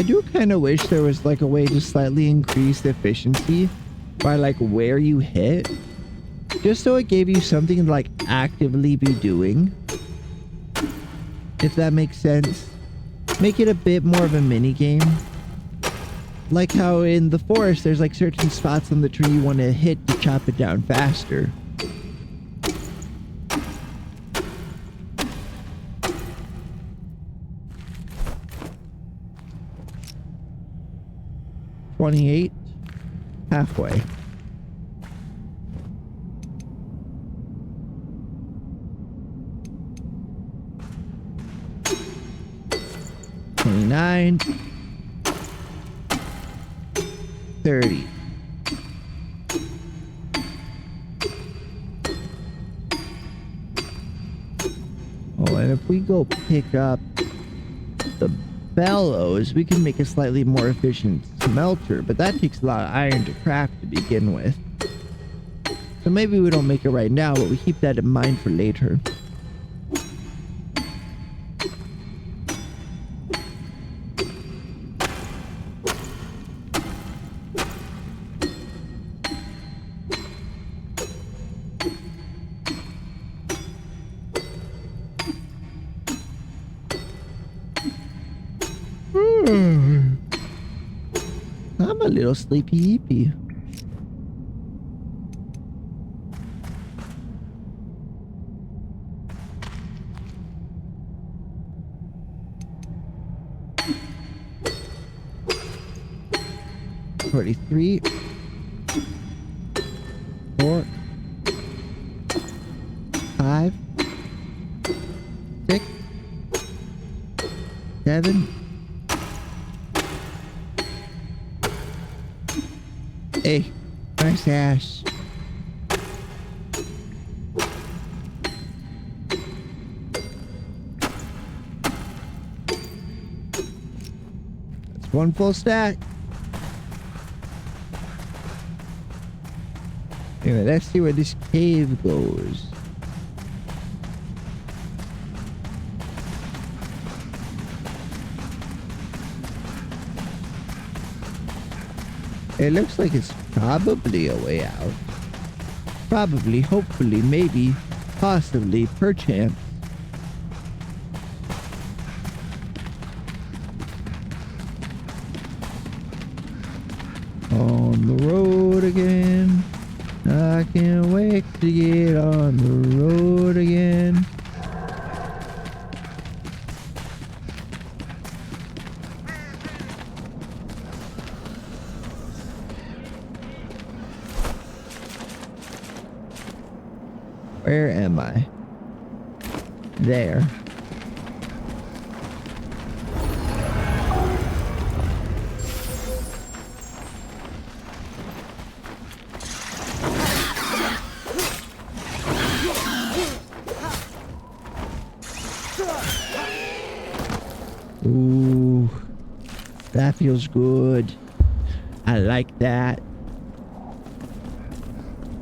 I do kind of wish there was like a way to slightly increase efficiency by like where you hit. Just so it gave you something to like actively be doing. If that makes sense. Make it a bit more of a mini game. Like how in the forest there's like certain spots on the tree you want to hit to chop it down faster. $28. Halfway. $29. 30. Oh, and if we go pick up the bellows, we can make a slightly more efficient smelter, but that takes a lot of iron to craft to begin with. So maybe we don't make it right now, but we keep that in mind for later. I'm a little sleepy eepy. $43. 4. 5. 6. 7. 8. Nice ass. That's one full stack. Anyway, let's see where this cave goes. It looks like it's probably a way out. Probably, hopefully, maybe, possibly, perchance. On the road again. I can't wait to get on the road again. Where am I? There. Ooh, that feels good. I like that.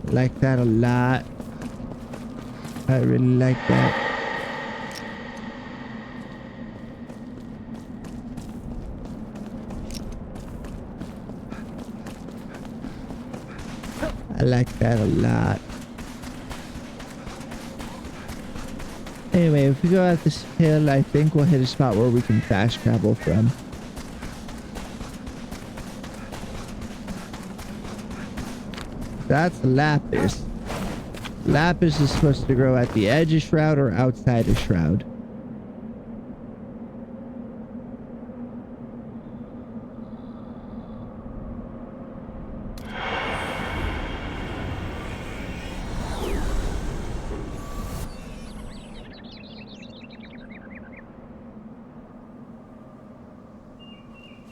Like that a lot. I really like that. I like that a lot. Anyway, if we go out this hill, I think we'll hit a spot where we can fast travel from. That's lapis. Lapis is supposed to grow at the edge of Shroud or outside of Shroud.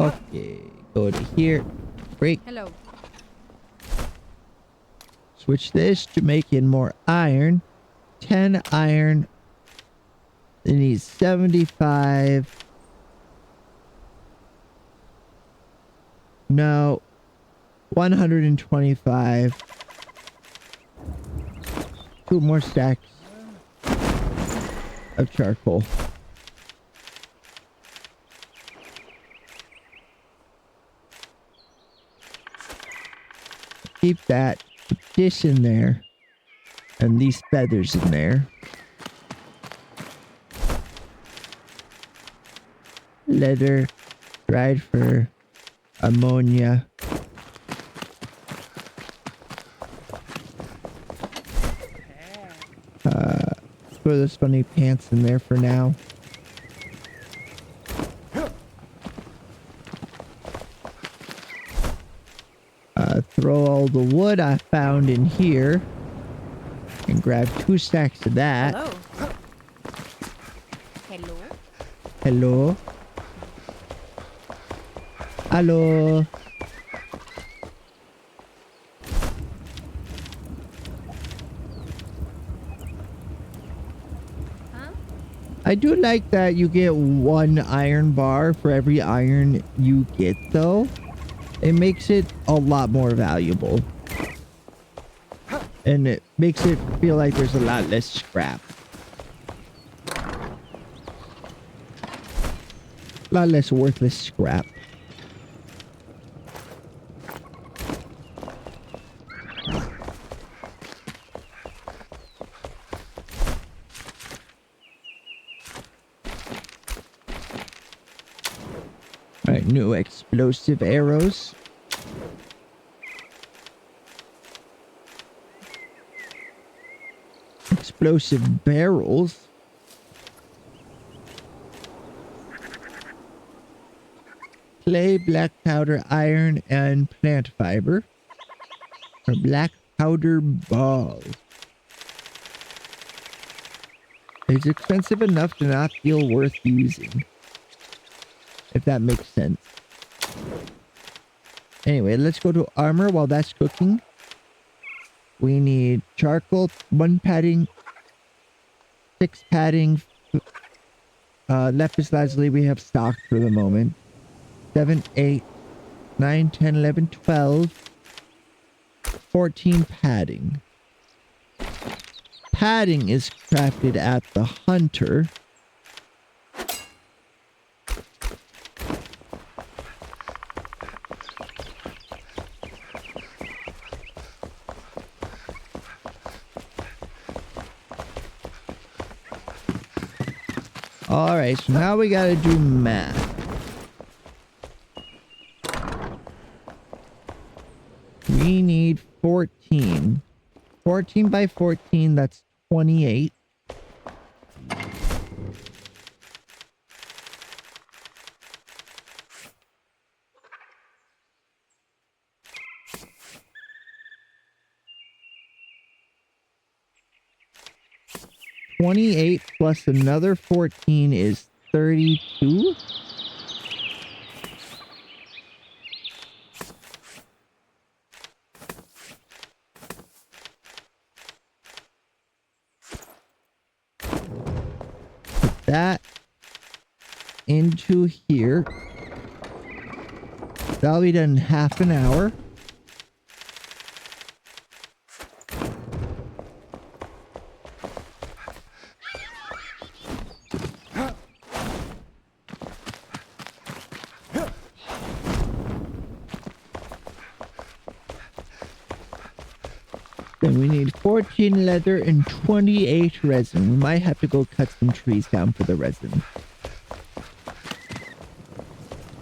Okay, go to here. Break. Hello. Switch this to make in more iron. 10 iron. It needs 75. No. 125. 2 more stacks of charcoal. keep that. Put this in there. And these feathers in there. Leather. Dried fur. Ammonia. Throw those funny pants in there for now. Throw all the wood I found in here. And grab 2 stacks of that. Hello. Hello. Hello. Huh? I do like that you get 1 iron bar for every iron you get, though. It makes it a lot more valuable. And it makes it feel like there's a lot less scrap. A lot less worthless scrap. Alright, new explosive arrows. Explosive barrels. Clay, black powder, iron, and plant fiber. Or black powder balls. It's expensive enough to not feel worth using. If that makes sense. Anyway, let's go to armor while that's cooking. We need charcoal, 1 padding, 6 padding. Lapis lazuli we have stocked for the moment. 7, 8, 9, 10, 11, 12. 14 padding. Padding is crafted at the hunter. Alright, so now we gotta do math. We need 14. 14 by 14, that's 28. $28 plus another 14 is 32. Put that into here. That'll be done in half an hour. Then we need 14 leather and 28 resin. We might have to go cut some trees down for the resin.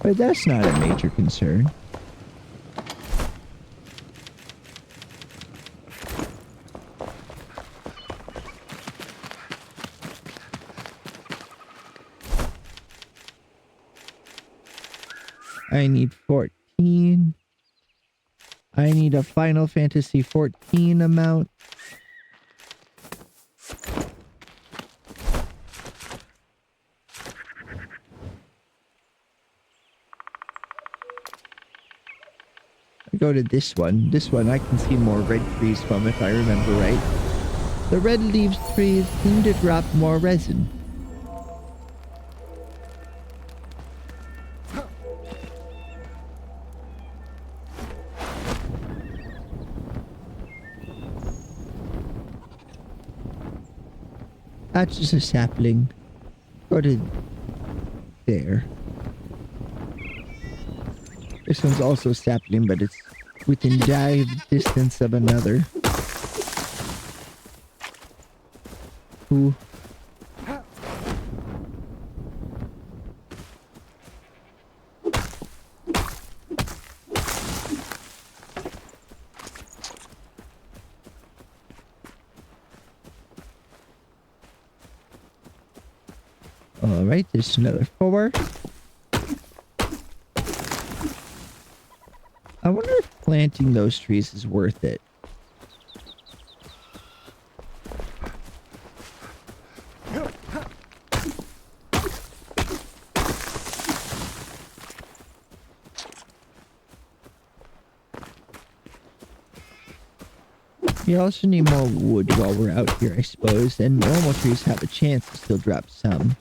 But that's not a major concern. I need 14. I need a Final Fantasy 14 amount. I go to this one. This one I can see more red trees from if I remember right. The red leaves trees seem to drop more resin. That's just a sapling. Go to there. This one's also sapling, but it's within dive distance of another. Ooh. Alright, there's another 4. I wonder if planting those trees is worth it. We also need more wood while we're out here, I suppose, and normal trees have a chance to still drop some.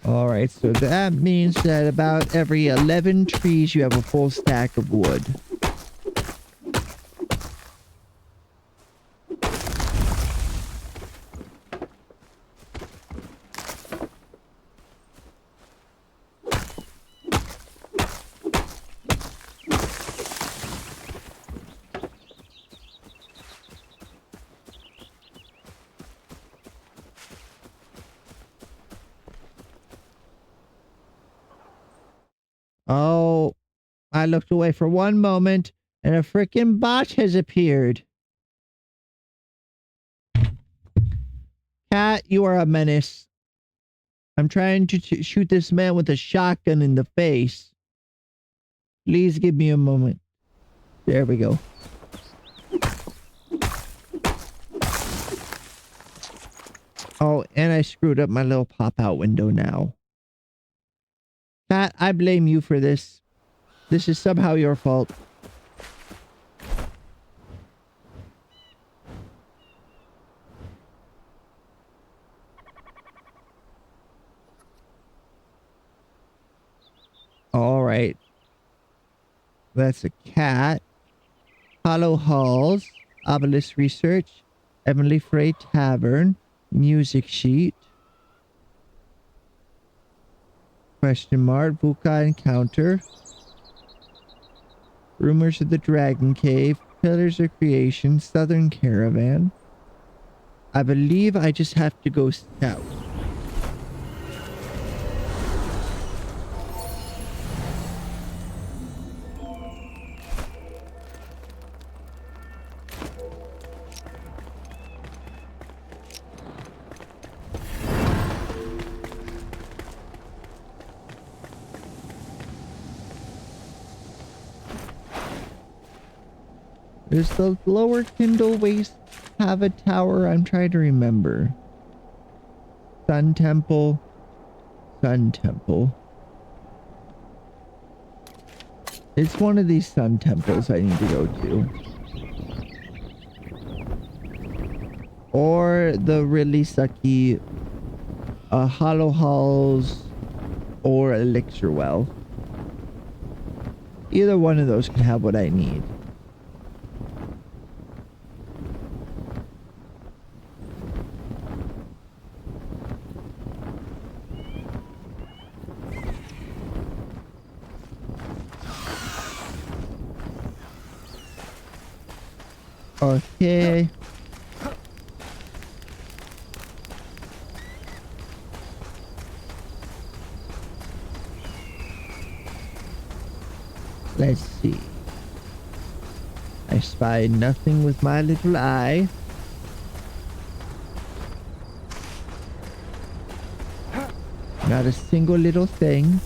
Alright, so that means that about every 11 trees you have a full stack of wood. Oh, I looked away for one moment and a freaking bot has appeared. Cat, you are a menace. I'm trying to shoot this man with a shotgun in the face. Please give me a moment. There we go. Oh, and I screwed up my little pop-out window now. Cat, I blame you for this. This is somehow your fault. Alright. That's a cat. Hollow Halls. Obelisk Research. Emily Frey Tavern. Music sheet. Question mark. Vuka Encounter. Rumors of the Dragon Cave. Pillars of Creation. Southern Caravan. I believe I just have to go south. Does the lower Kindle Waste have a tower? I'm trying to remember. Sun Temple. Sun Temple. It's one of these sun temples I need to go to. Or the really sucky Hollow Halls or Elixir Well. Either one of those can have what I need. Okay. Let's see. I spy nothing with my little eye. Not a single little thing.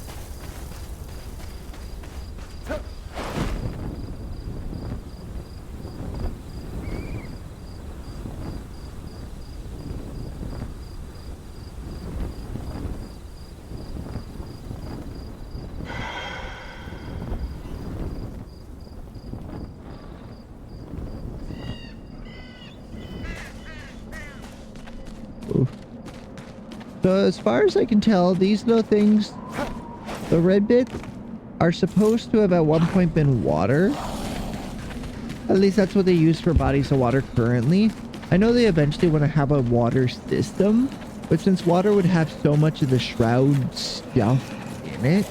So as far as I can tell, these little things, the red bits, are supposed to have at one point been water. At least that's what they use for bodies of water currently. I know they eventually want to have a water system, but since water would have so much of the shroud stuff in it,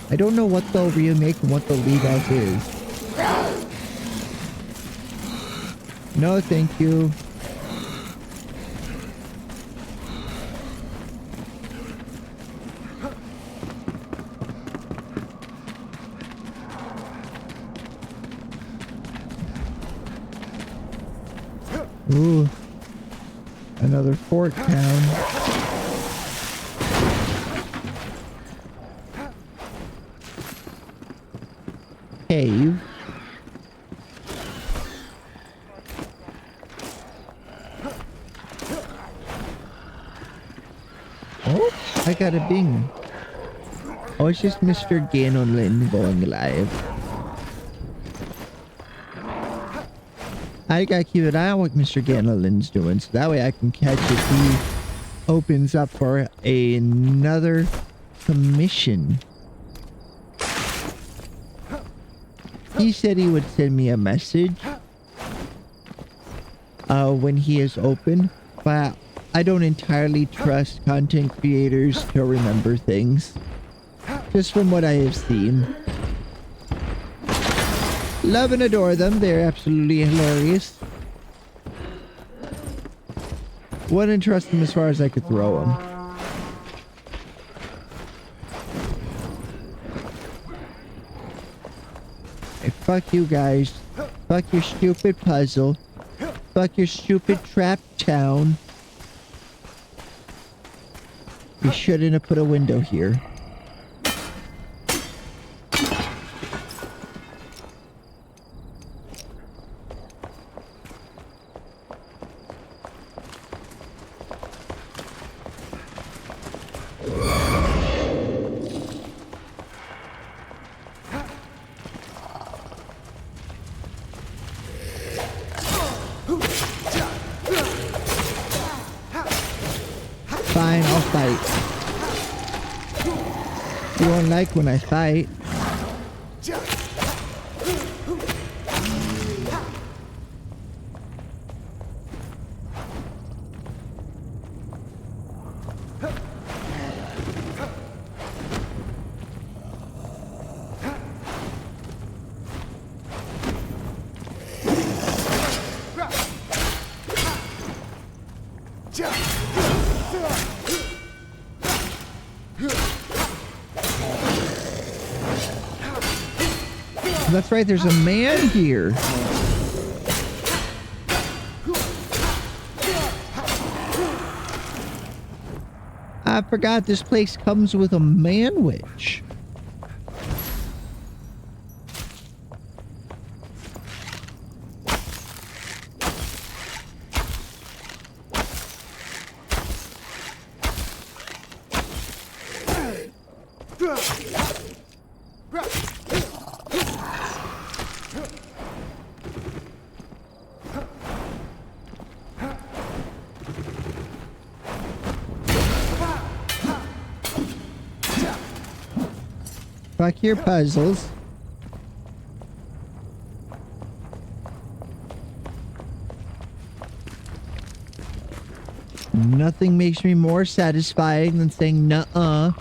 I don't know what they'll remake and what they'll leave as is. No, thank you. Ooh. Another fort town. Cave. Oh, I got a bing. Oh, it's just Mr. Ganolin going live. I gotta keep an eye on what Mr. Ganolin's doing, so that way I can catch if he opens up for another commission. He said he would send me a message when he is open, but I don't entirely trust content creators to remember things. Just from what I have seen. Love and adore them. They're absolutely hilarious. Wouldn't trust them as far as I could throw them. Hey, fuck you guys. Fuck your stupid puzzle. Fuck your stupid trap town. You shouldn't have put a window here. Fine, I'll fight. You won't like when I fight. That's right, there's a man here. I forgot this place comes with a man witch. Fuck your puzzles. Nothing makes me more satisfying than saying nuh-uh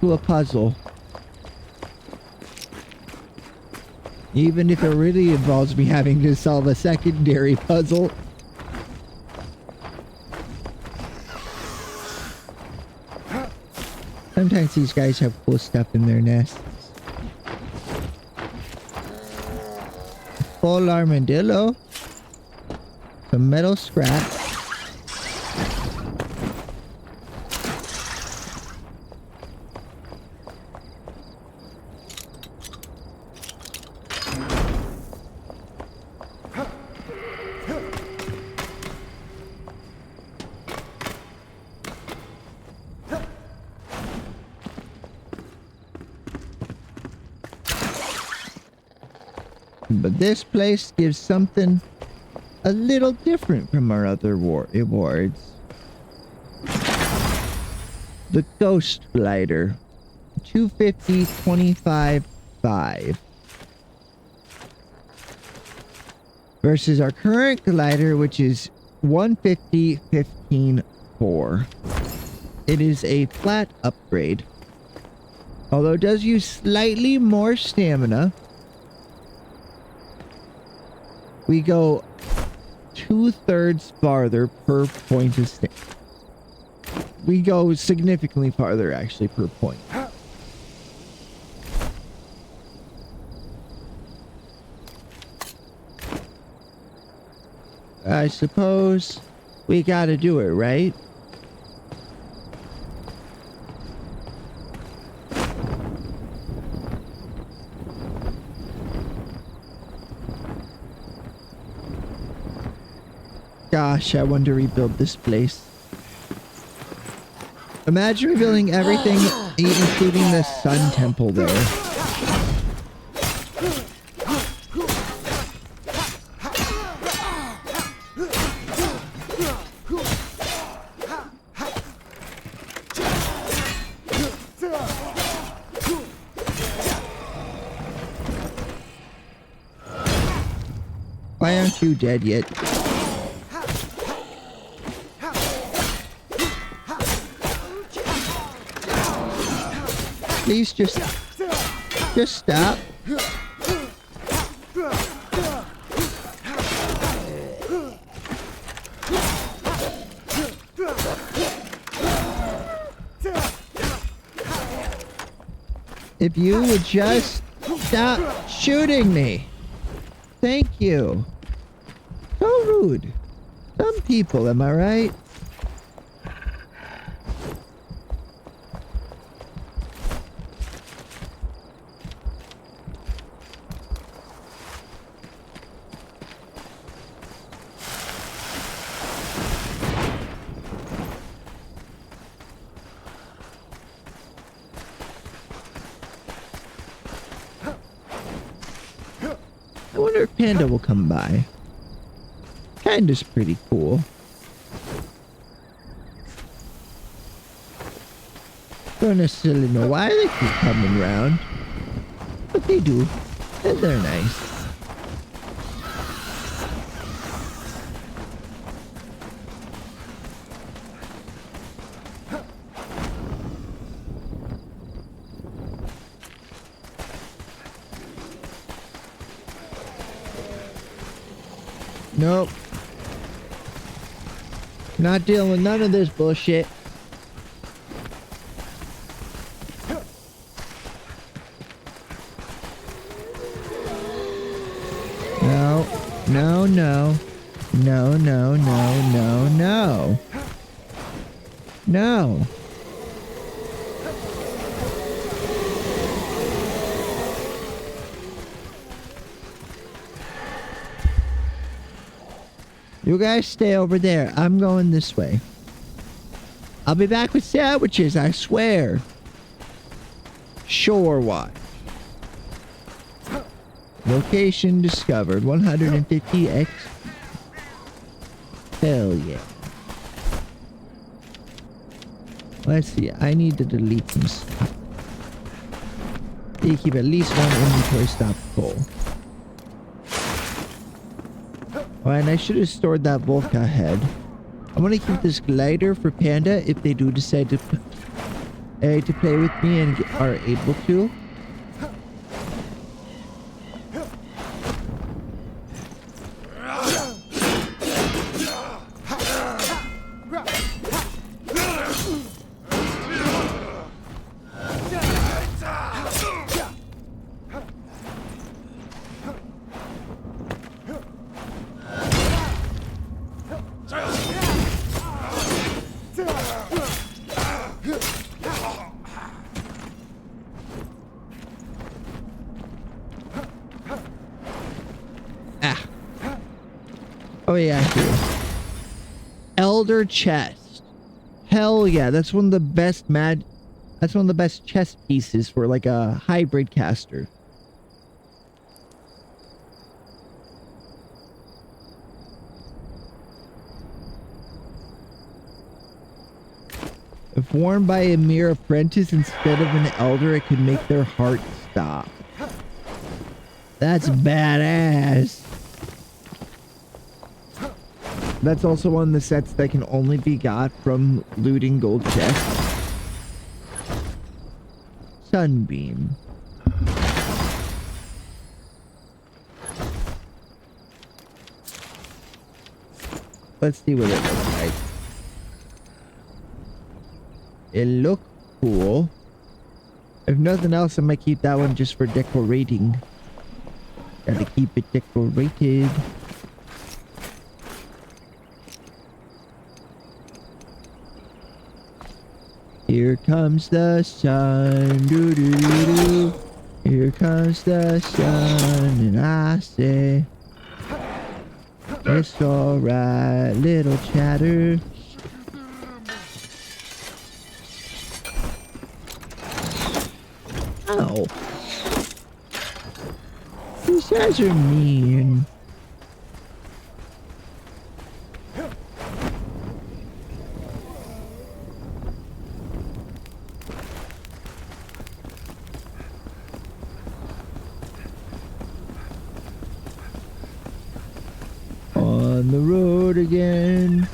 to a puzzle. Even if it really involves me having to solve a secondary puzzle. Sometimes these guys have cool stuff in their nests. Full armadillo. Some metal scrap. But this place gives something a little different from our other awards. The Ghost Glider. 250, 25, 5. Versus our current glider, which is 150, 15, 4. It is a flat upgrade. Although it does use slightly more stamina. We go 2/3 farther per point of stamina. We go significantly farther, actually, per point. I suppose we gotta do it, right? Gosh, I want to rebuild this place. Imagine rebuilding everything, including the Sun Temple there. Why aren't you dead yet? Please just stop. If you would just stop shooting me. Thank you. So rude. Some people, am I right? I wonder if Panda will come by. Panda's pretty cool. Don't necessarily know why they keep coming around, but they do, and they're nice. Nope. Not dealing with none of this bullshit. No. No, no. No, no, no, no, no. No. You guys stay over there. I'm going this way. I'll be back with sandwiches, I swear. Shore watch. Location discovered. 150x. Hell yeah. Let's see. I need to delete some stuff. You keep at least one inventory stop full. Oh, and I should have stored that Volca head. I'm gonna keep this glider for Panda if they do decide to play with me and are able to. Oh yeah, here. Elder chest. Hell yeah, that's one of the best that's one of the best chest pieces for like a hybrid caster. If worn by a mere apprentice instead of an elder, it could make their heart stop. That's badass. That's also one of the sets that can only be got from looting gold chests. Sunbeam. Let's see what it looks like. It looks cool. If nothing else, I might keep that one just for decorating. Gotta keep it decorated. Here comes the sun, doo doo doo doo. Here comes the sun, and I say, it's alright, little chatter. Ow. These guys are mean. On the road again.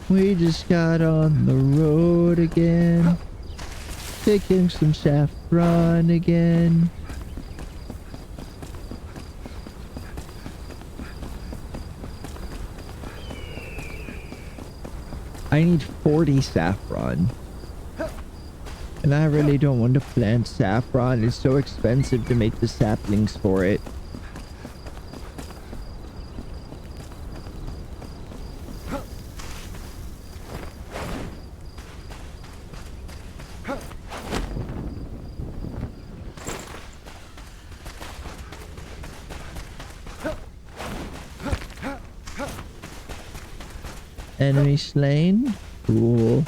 We just got on the road again. Taking some saffron again. I need 40 saffron. And I really don't want to plant saffron. It's so expensive to make the saplings for it. Enemy slain. Cool.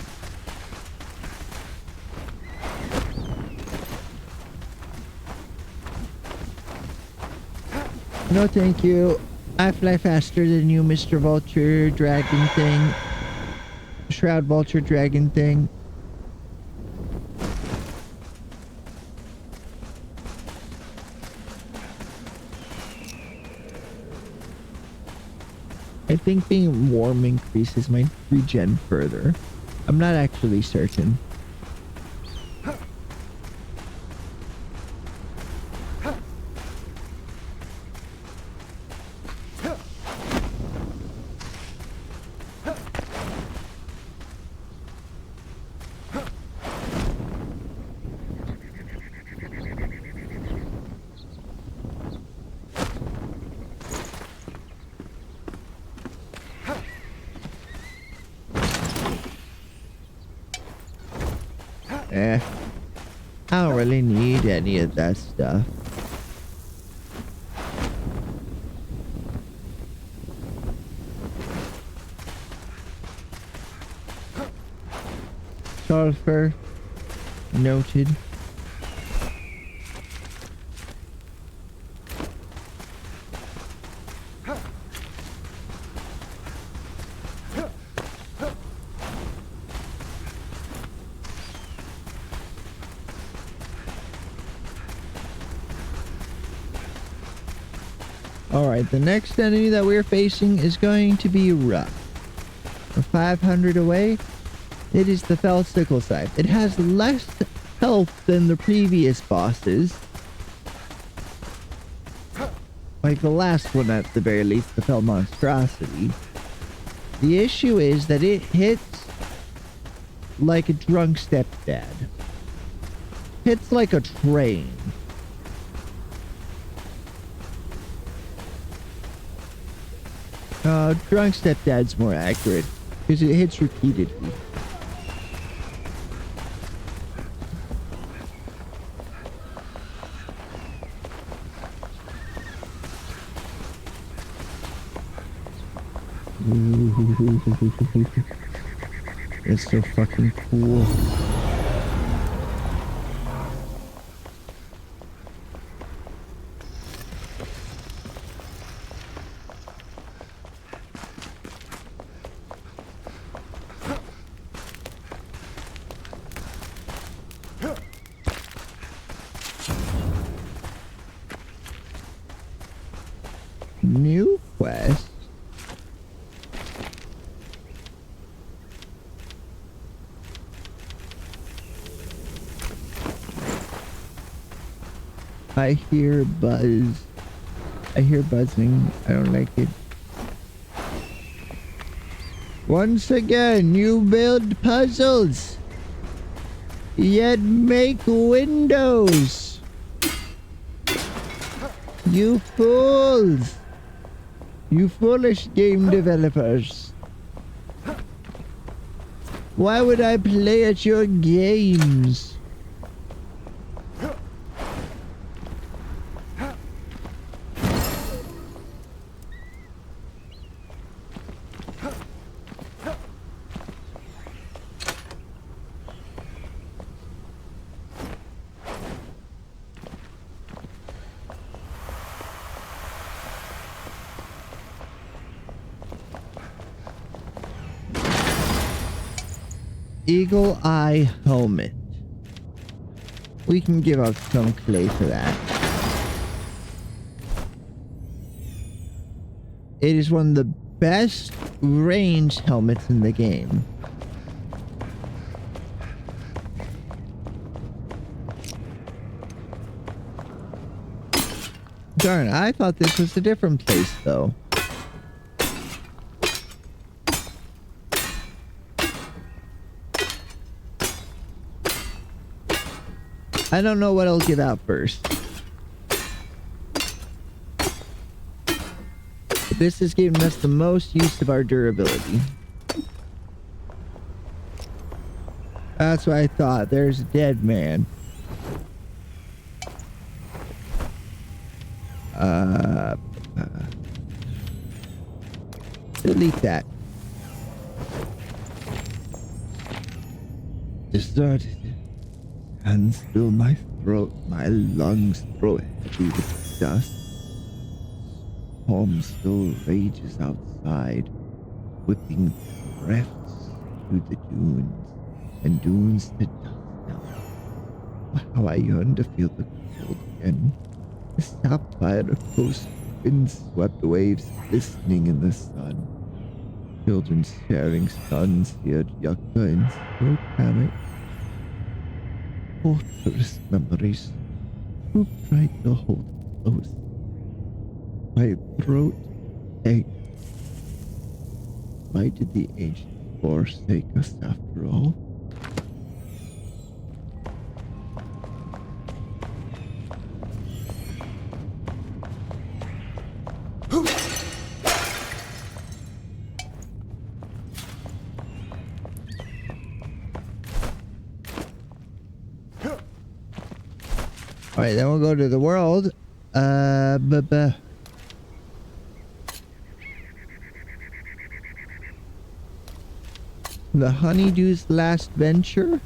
No thank you. I fly faster than you, Mr. Vulture Dragon thing. Shroud Vulture Dragon thing. I think being warm increases my regen further. I'm not actually certain. I don't really need any of that stuff. Sulfur. Noted. Alright, the next enemy that we're facing is going to be rough. We're 500 away. It is the Fell Sickle Scythe. It has less health than the previous bosses. Like the last one at the very least, the Fell Monstrosity. The issue is that it hits like a drunk stepdad. Hits like a train. Drunk stepdad's more accurate because it hits repeatedly. Ooh. It's so fucking cool. New quest. I hear buzz. I hear buzzing. I don't like it. Once again, you build puzzles, yet make windows. You fools. You foolish game developers. Why would I play at your games? Eagle Eye Helmet. We can give up some clay for that. It is one of the best ranged helmets in the game. Darn, I thought this was a different place though. I don't know what I'll give out first. But this is giving us the most use of our durability. That's what I thought. There's a dead man. Delete that. Deserted. Hands fill my throat, my lungs grow heavy with dust. Storm still rages outside, whipping drifts through the dunes, and dunes to dust now. How I yearn to feel the cold again. The sapphire coast, wind-swept waves glistening in the sun. Children sharing sun-seared yucca in silk hammock. Torturous memories too bright to hold close. My throat ached. Why did the ancient forsake us after all? Alright, then we'll go to the world. The Honeydew's last venture?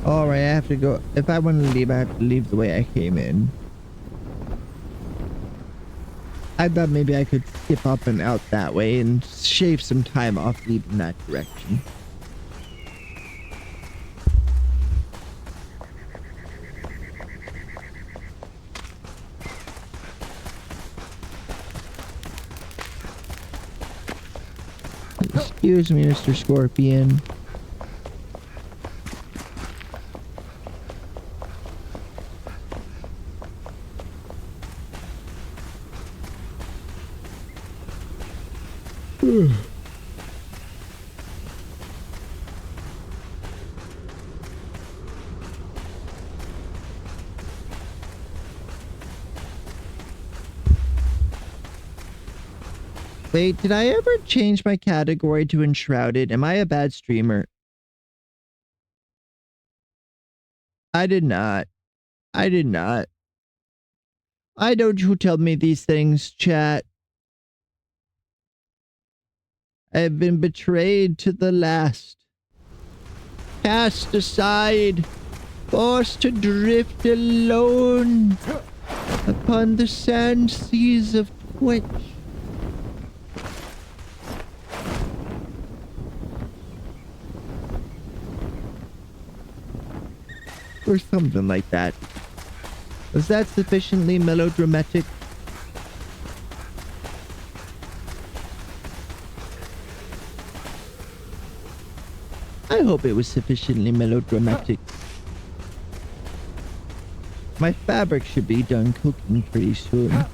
Alright, I have to go. If I want to leave, I have to leave the way I came in. I thought maybe I could skip up and out that way and shave some time off leaving that direction. Excuse me, Mr. Scorpion. Wait, did I ever change my category to Enshrouded? Am I a bad streamer? I did not. I did not. Why don't you tell me these things, chat? I have been betrayed to the last. cast aside, forced to drift alone upon the sand seas of Twitch. Or something like that. Was that sufficiently melodramatic? I hope it was sufficiently melodramatic. My fabric should be done cooking pretty soon.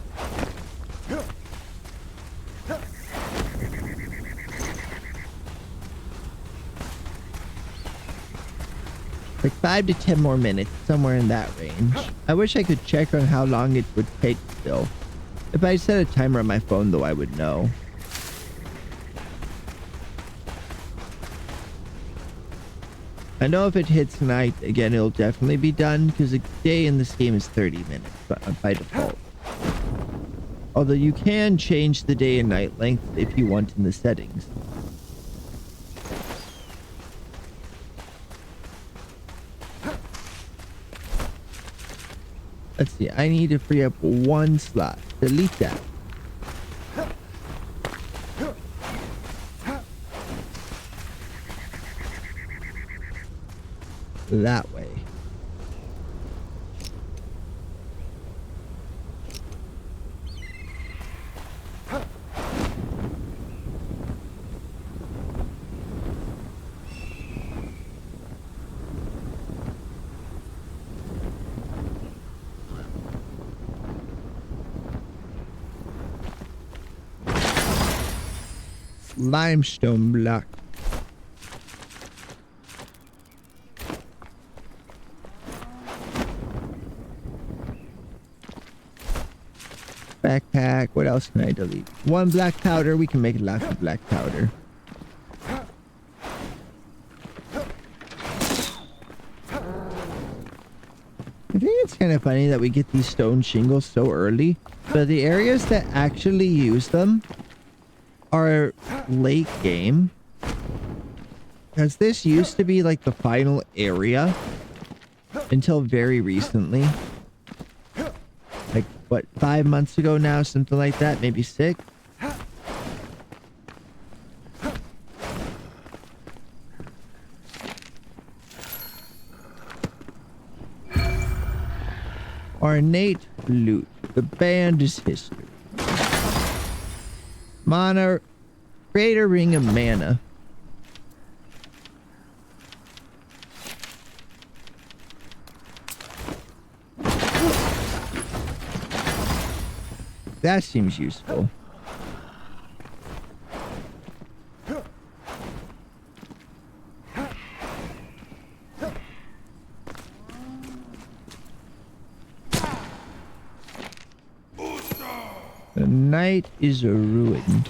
Like 5 to 10 more minutes, somewhere in that range. I wish I could check on how long it would take still. If I set a timer on my phone though, I would know. I know if it hits night, again, it'll definitely be done because a day in this game is 30 minutes by default. Although you can change the day and night length if you want in the settings. Let's see, I need to free up one slot. Delete that. That way. Limestone block. Backpack. What else can I delete? One black powder. We can make lots of black powder. I think it's kind of funny that we get these stone shingles so early, but the areas that actually use them are late game. Because this used to be like the final area until very recently. Like, what, 5 months ago now? Something like that, maybe 6? Ornate flute. The band is history. Mana. Create a ring of mana. That seems useful. The night is ruined.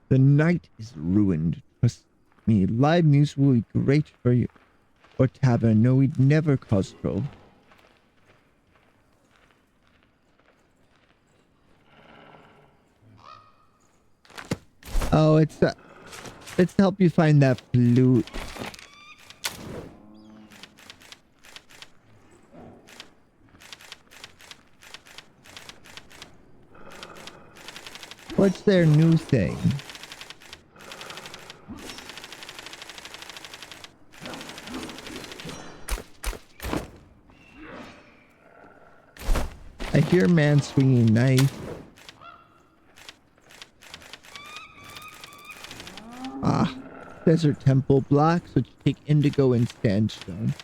The night is ruined. Trust me, live news will be great for you. Or tavern, no, we'd never cause trouble. Oh, it's to help you find that flute. What's their new thing? I hear man swinging knife. Ah, desert temple blocks, which take indigo and sandstone.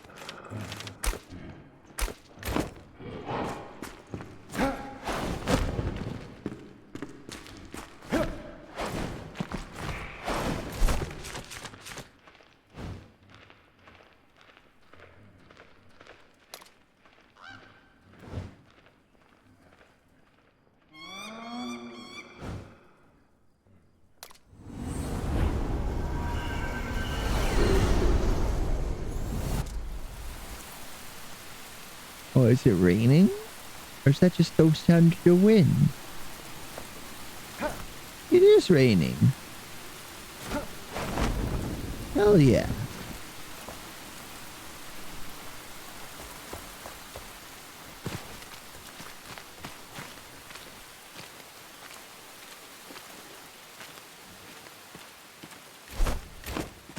Oh, is it raining? Or is that just the sound of the wind? It is raining. Hell yeah.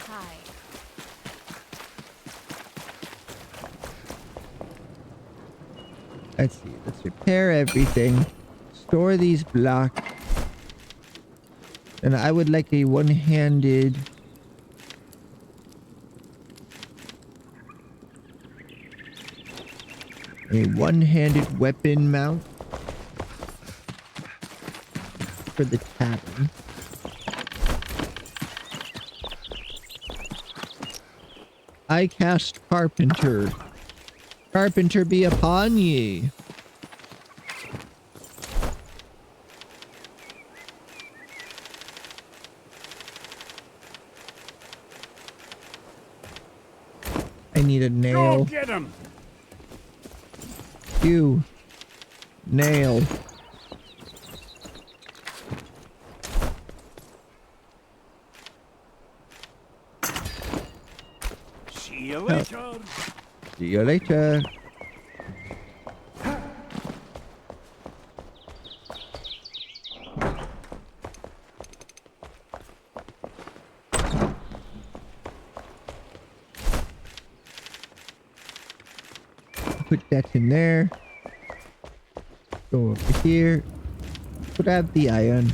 Hi. Let's see. Let's repair everything. Store these blocks. And I would like a one-handed... A one-handed weapon mount. For the tavern. I cast Carpenter. Carpenter be upon ye. I need a nail. Go get him! You. Nail. See you later. See you later. Put that in there. Go over here. Grab the iron.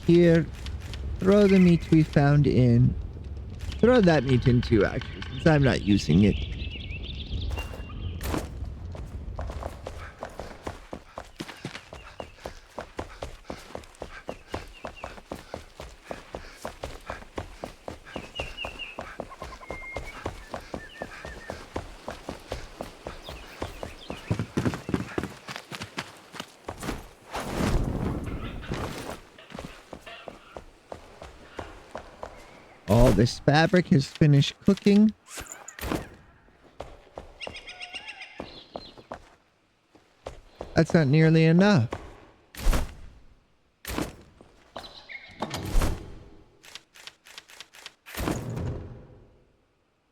Here, throw the meat we found in. Throw that meat in too, actually, since I'm not using it. All this fabric has finished cooking. That's not nearly enough.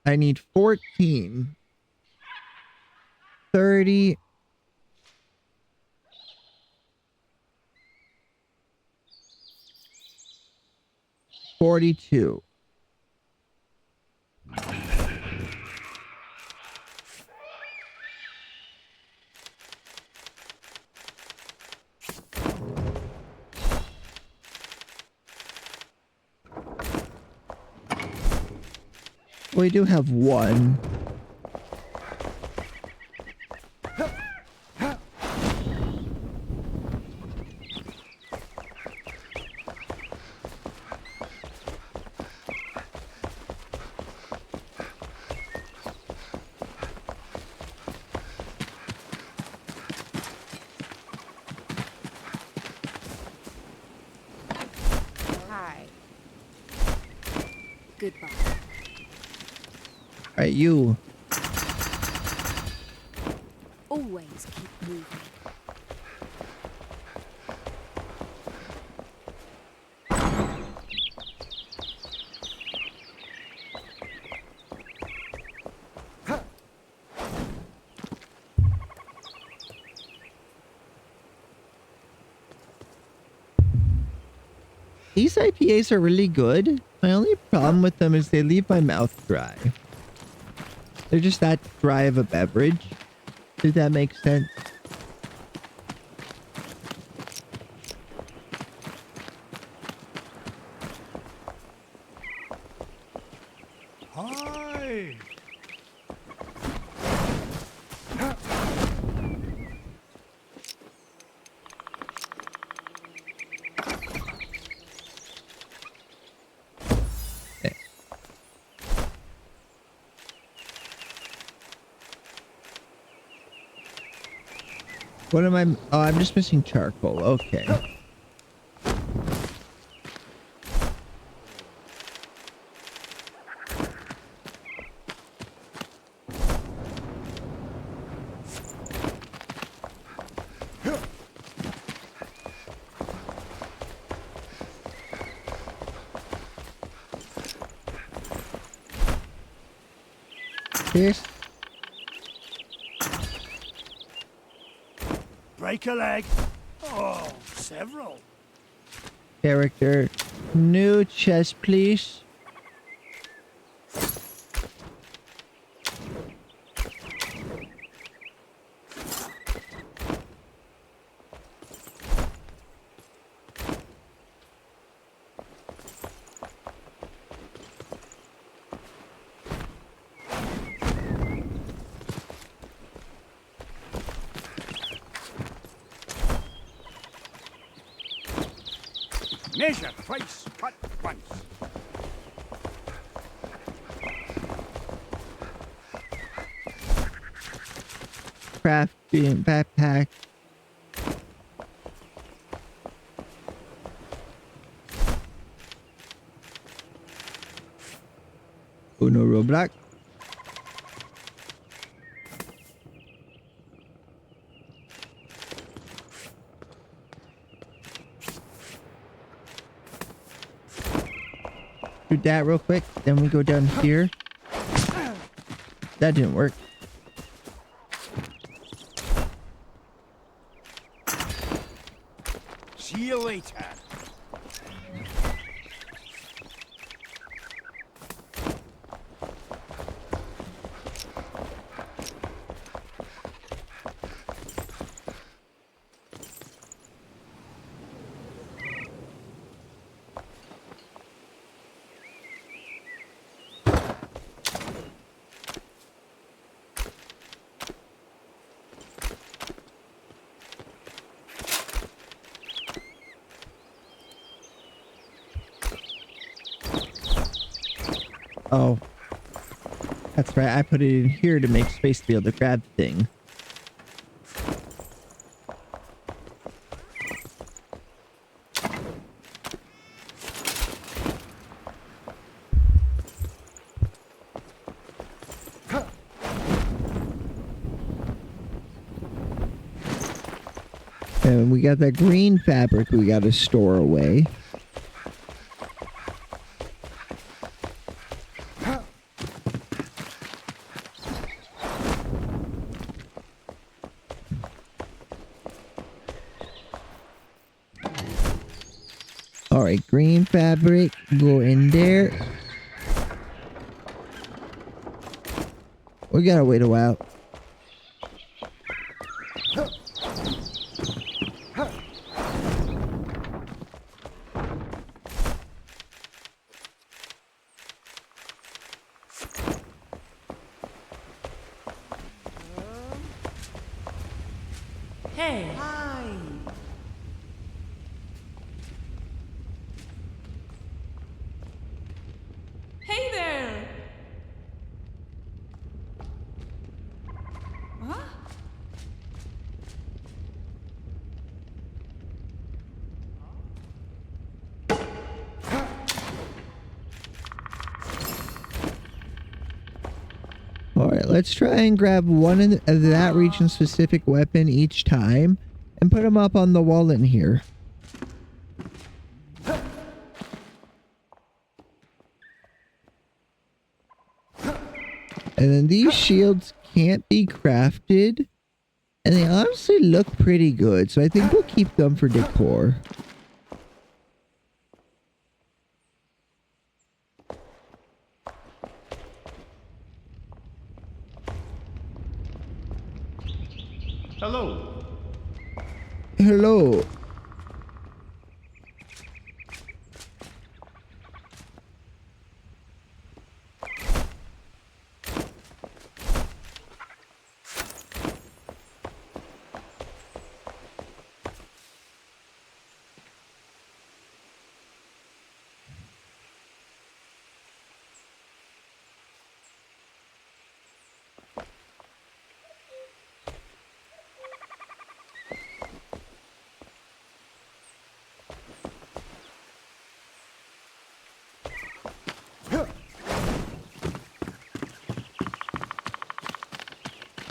I need 14. 30. 42. We do have one. Hi. Goodbye. Alright, you. Always keep moving. These IPAs are really good. My only problem with them is they leave my mouth dry. They're just that dry of a beverage. Does that make sense? Hi. What am I? Oh, I'm just missing charcoal. Okay. Cheers. Break a leg. Oh, several. Character. New chest, please. Measure twice, cut once. Crafting backpack. Uno Roblox. Do that real quick, then we go down here. That didn't work. See you later. Oh. That's right, I put it in here to make space to be able to grab the thing. And we got that green fabric we got to store away. Alright, green fabric, go in there. We gotta wait a while. Hey. Hi. Hey there. Huh? Alright, let's try and grab one of that region specific weapon each time and put them up on the wall in here. And then these shields can't be crafted. And they honestly look pretty good. So I think we'll keep them for decor. Hello. Hello.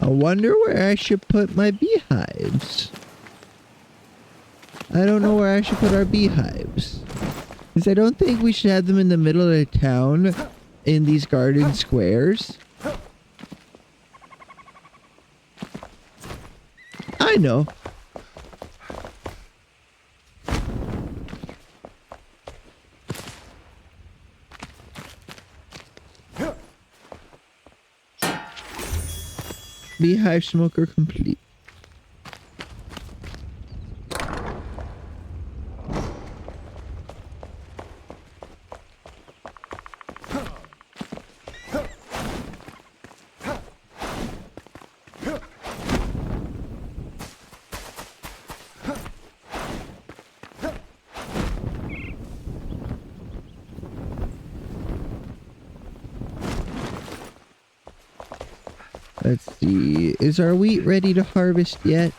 I wonder where I should put my beehives. I don't know where I should put our beehives. Because I don't think we should have them in the middle of the town in these garden squares. I know. Beehive smoker complete. Let's see. Is our wheat ready to harvest yet?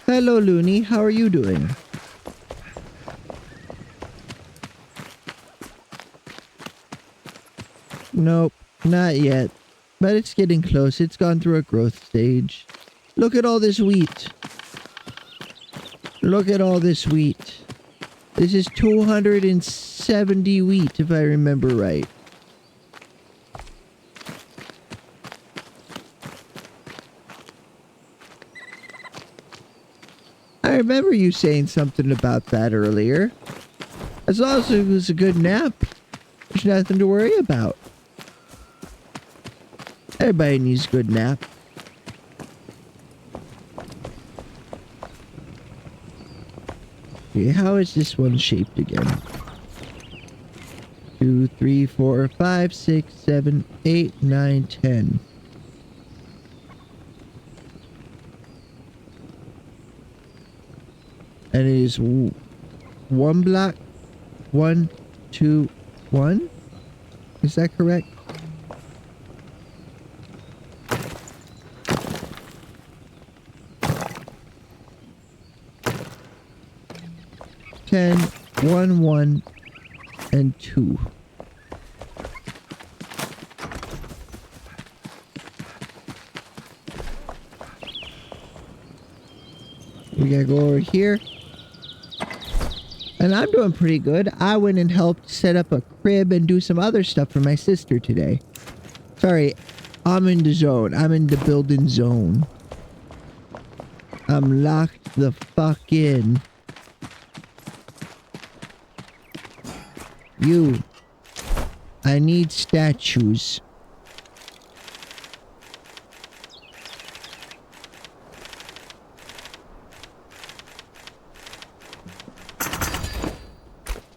Hello, Looney. How are you doing? Nope, not yet. But it's getting close. It's gone through a growth stage. Look at all this wheat. Look at all this wheat. This is 270 wheat, if I remember right. I remember you saying something about that earlier. As long as it was a good nap, there's nothing to worry about. Everybody needs a good nap. Okay, how is this one shaped again? 2, 3, 4, 5, 6, 7, 8, 9, 10. And it is one block, 1, 2, 1. Is that correct? Ten, 1, 1, and 2. We gotta go over here. And I'm doing pretty good. I went and helped set up a crib and do some other stuff for my sister today. Sorry, I'm in the zone. I'm in the building zone. I'm locked the fuck in. You. I need statues.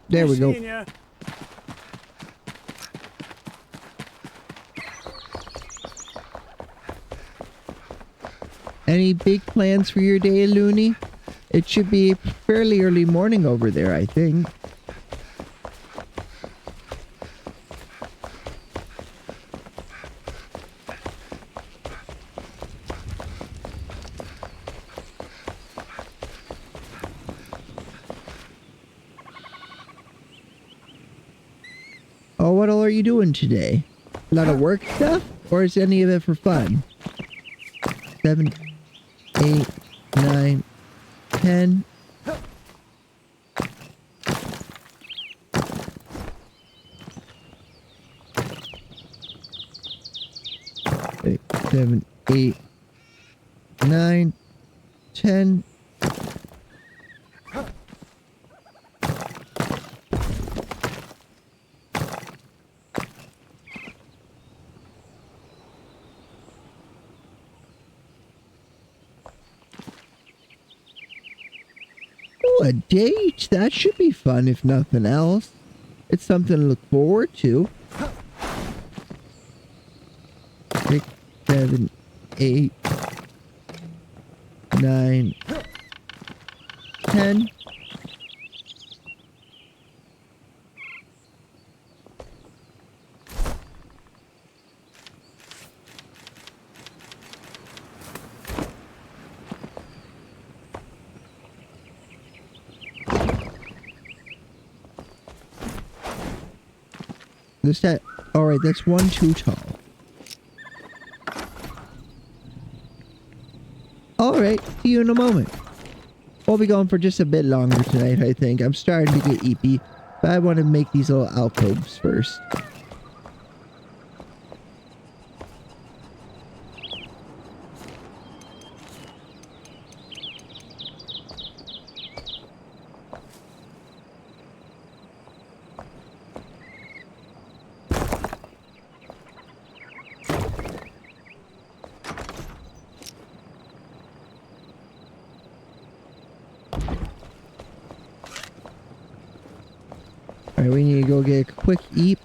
There we go. Ya. Any big plans for your day, Looney? It should be fairly early morning over there, I think. Oh, what all are you doing today? A lot of work stuff? Or is any of it for fun? 7, 8, 9, 10. 7, 8, 9, 10. a date. That should be fun if nothing else. It's something to look forward to. 6, 7, 8, 9, 10. Alright, that's one too tall. Alright, see you in a moment. We'll be going for just a bit longer tonight, I think. I'm starting to get eepy, but I want to make these little alcoves first. Alright, we need to go get a quick eep.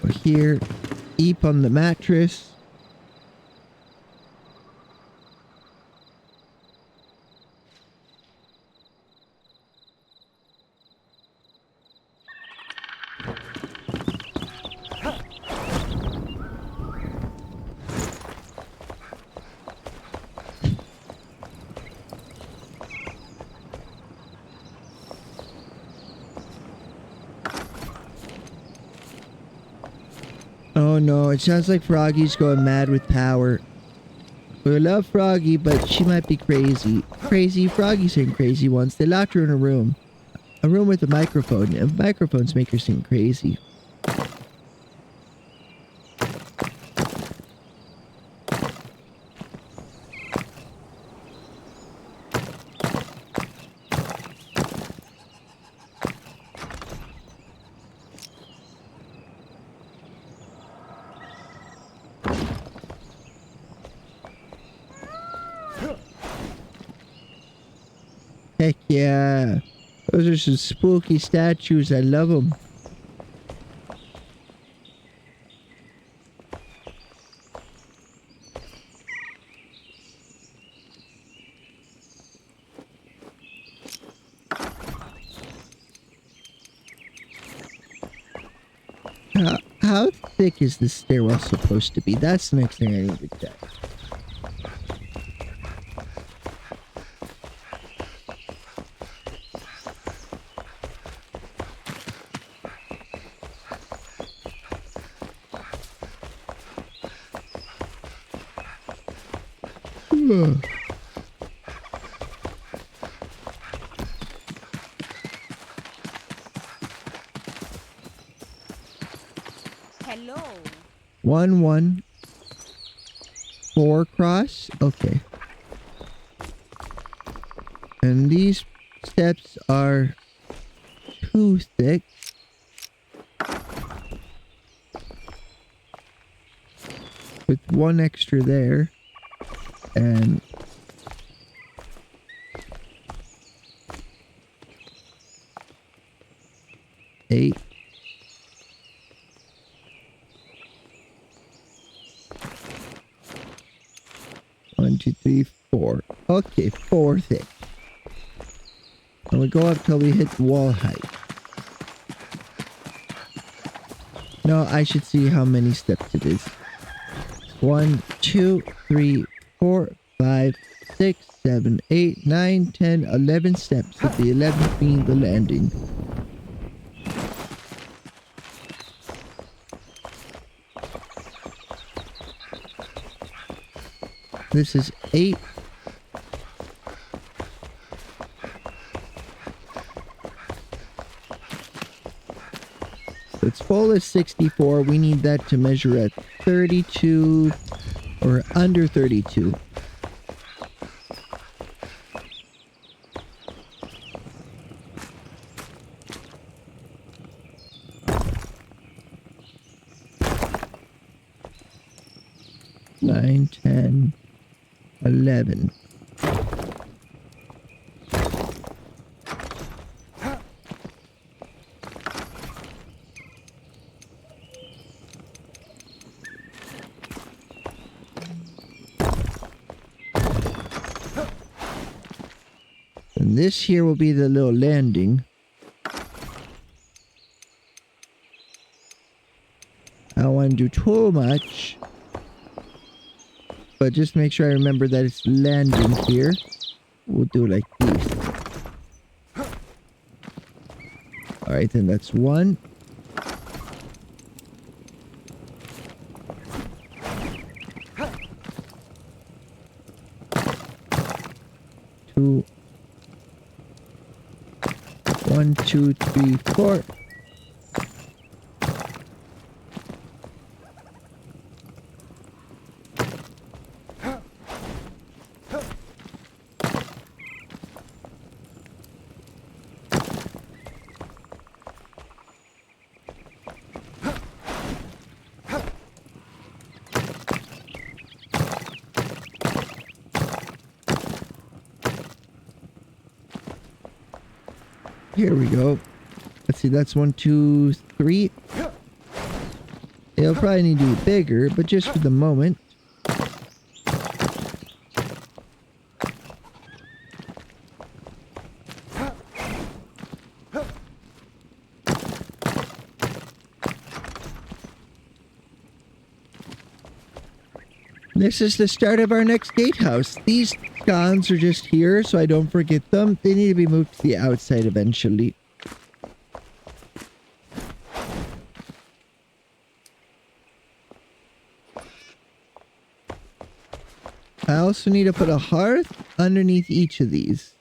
We're here. Eep on the mattress. Oh no, it sounds like Froggy's going mad with power. We love Froggy, but she might be crazy. Crazy? Froggy sang crazy once. They locked her in a room. A room with a microphone. And microphones make her sing crazy. Heck yeah. Those are some spooky statues. I love them. How thick is this stairwell supposed to be? That's the next thing I need to check. Hello. 1, 1, 4 cross. Okay. And these steps are too thick. With one extra there. And eight. One, two, three, 4. Okay, 4 thick. And we go up till we hit wall height. No, I should see how many steps it is. 1, 2, 3, 4, 5, 6, 7, 8, 9, 10, 11 steps, with the 11th being the landing. This is 8. Its full is 64. We need that to measure at 32 or under 32. 9, 10, 11. And this here will be the little landing. I don't want to do too much. But just make sure I remember that it's landing here. We'll do it like this. Alright, then that's 1. Two. 1, 2, 3, 4. Here we go. Let's see, that's 1, 2, 3. It'll probably need to be bigger, but just for the moment. This is the start of our next gatehouse. These sconces are just here, so I don't forget them. They need to be moved to the outside eventually. I also need to put a hearth underneath each of these.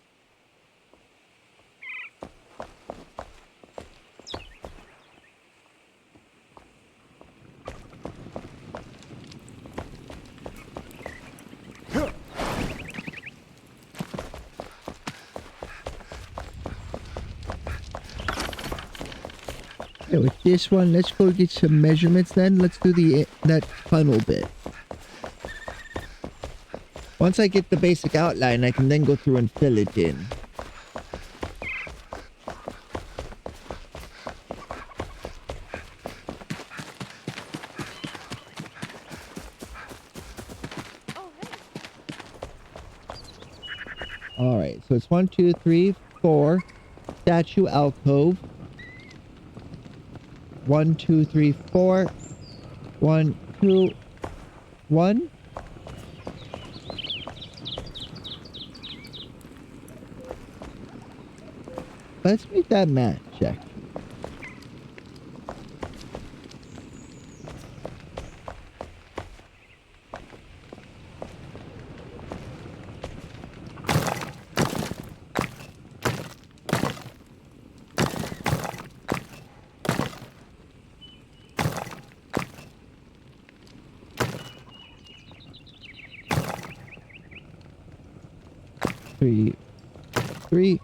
Okay, with this one, let's go get some measurements then. Let's do that funnel bit. Once I get the basic outline, I can then go through and fill it in. Alright, so it's 1, 2, 3, 4. Statue alcove. 1, 2, 3, 4. 1, 2, 1. Let's make that match, check. Three.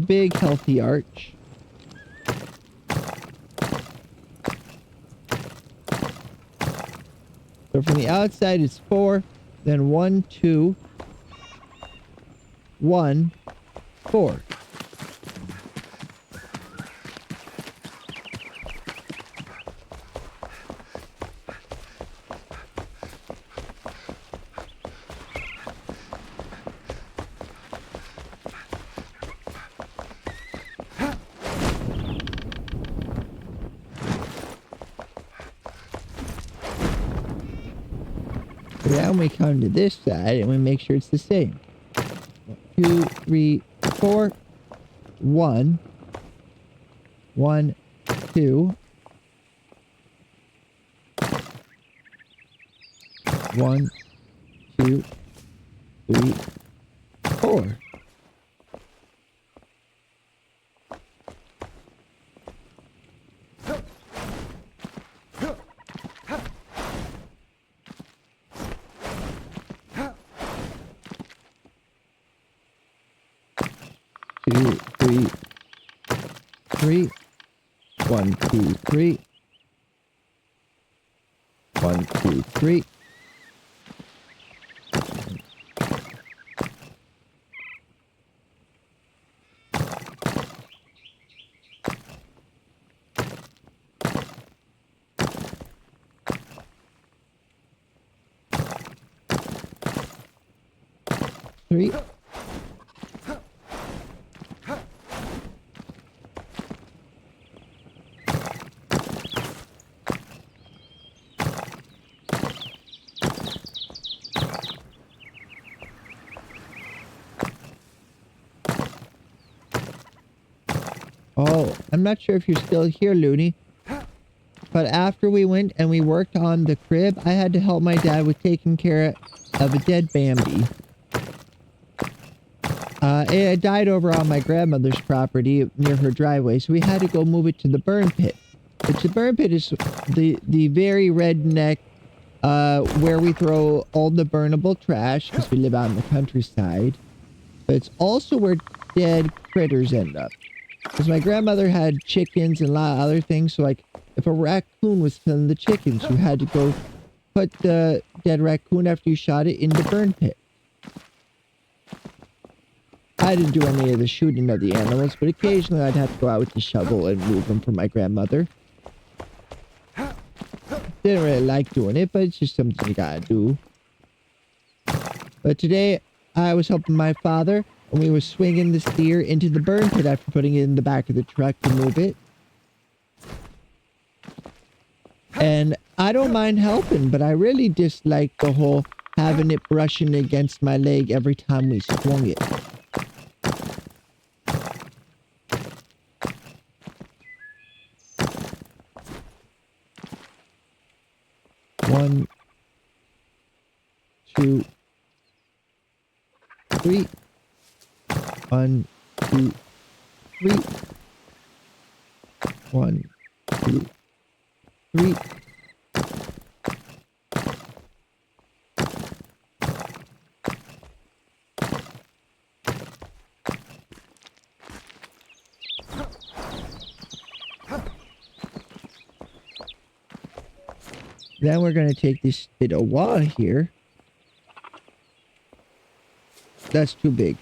Big healthy arch. So from the outside it's 4, then 1, 2, 1, 4. Now we come to this side and we make sure it's the same. 2, 3, 4. 1. 1, 2. 1, 2, 3, 4. 2, 3, 3. 1, 2, 3. 1, 2, 3. Three. Oh, I'm not sure if you're still here, Looney. But after we went and we worked on the crib, I had to help my dad with taking care of a dead Bambi. It had died over on my grandmother's property near her driveway, so we had to go move it to the burn pit. Which the burn pit is the very redneck, where we throw all the burnable trash, because we live out in the countryside. But it's also where dead critters end up. Because my grandmother had chickens and a lot of other things, so like, if a raccoon was killing the chickens, you had to go put the dead raccoon after you shot it in the burn pit. I didn't do any of the shooting of the animals, but occasionally I'd have to go out with the shovel and move them for my grandmother. Didn't really like doing it, but it's just something you gotta do. But today, I was helping my father, and we were swinging the steer into the burn pit after putting it in the back of the truck to move it. And I don't mind helping, but I really dislike the whole having it brushing against my leg every time we swung it. One, 2, 3. 1, 2, 3. 1, 2, 3. Then we're going to take this bit of wall here. That's too big.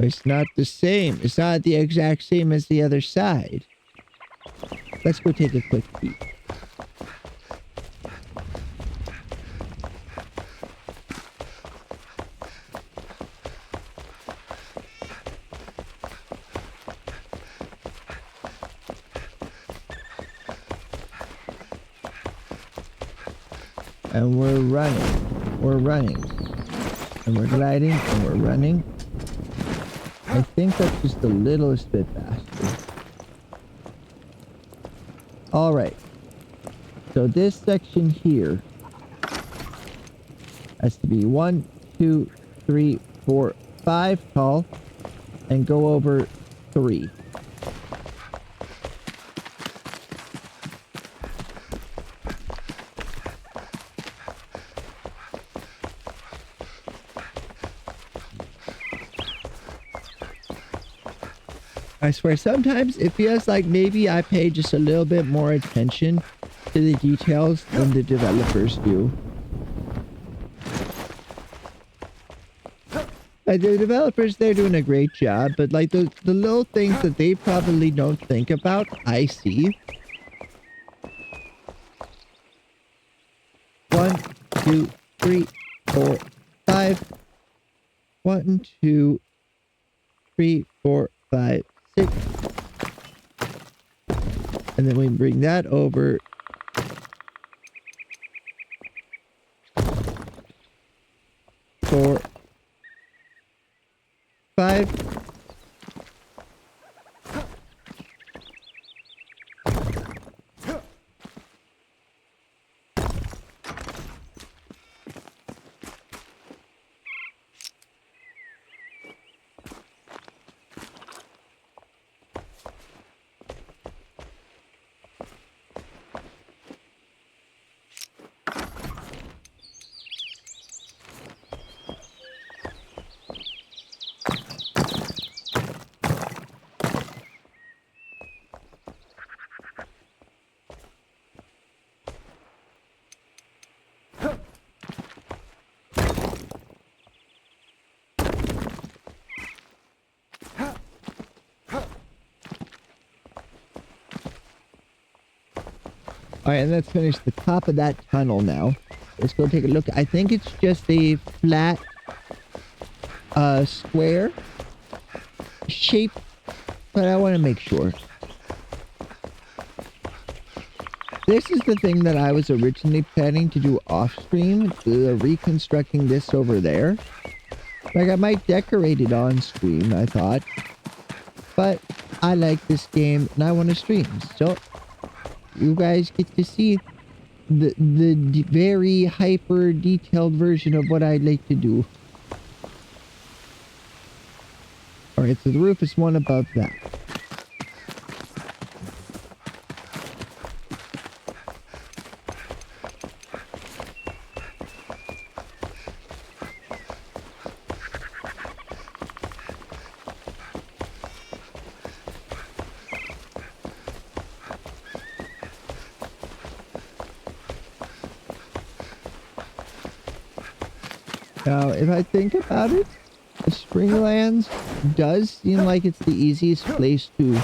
It's not the same. It's not the exact same as the other side. Let's go take a quick peek. And we're running. We're running. And we're gliding and we're running. I think that's just the littlest bit faster. Alright. So this section here has to be 1, 2, 3, 4, 5 tall and go over 3. I swear, sometimes it feels like maybe I pay just a little bit more attention to the details than the developers do. Like, the developers, they're doing a great job, but like the little things that they probably don't think about, I see. 1, 2, 3, 4, 5. 1, 2, 3, 4, 5, 6. And then we bring that over. 4, 5. All right, and let's finish the top of that tunnel now. Let's go take a look. I think it's just a flat square shape, but I want to make sure. This is the thing that I was originally planning to do off stream, reconstructing this over there. Like, I might decorate it on stream, I thought. But I like this game and I want to stream. So you guys get to see the very hyper detailed version of what I like to do. Alright, so the roof is one above that. Now, if I think about it, the Springlands does seem like it's the easiest place to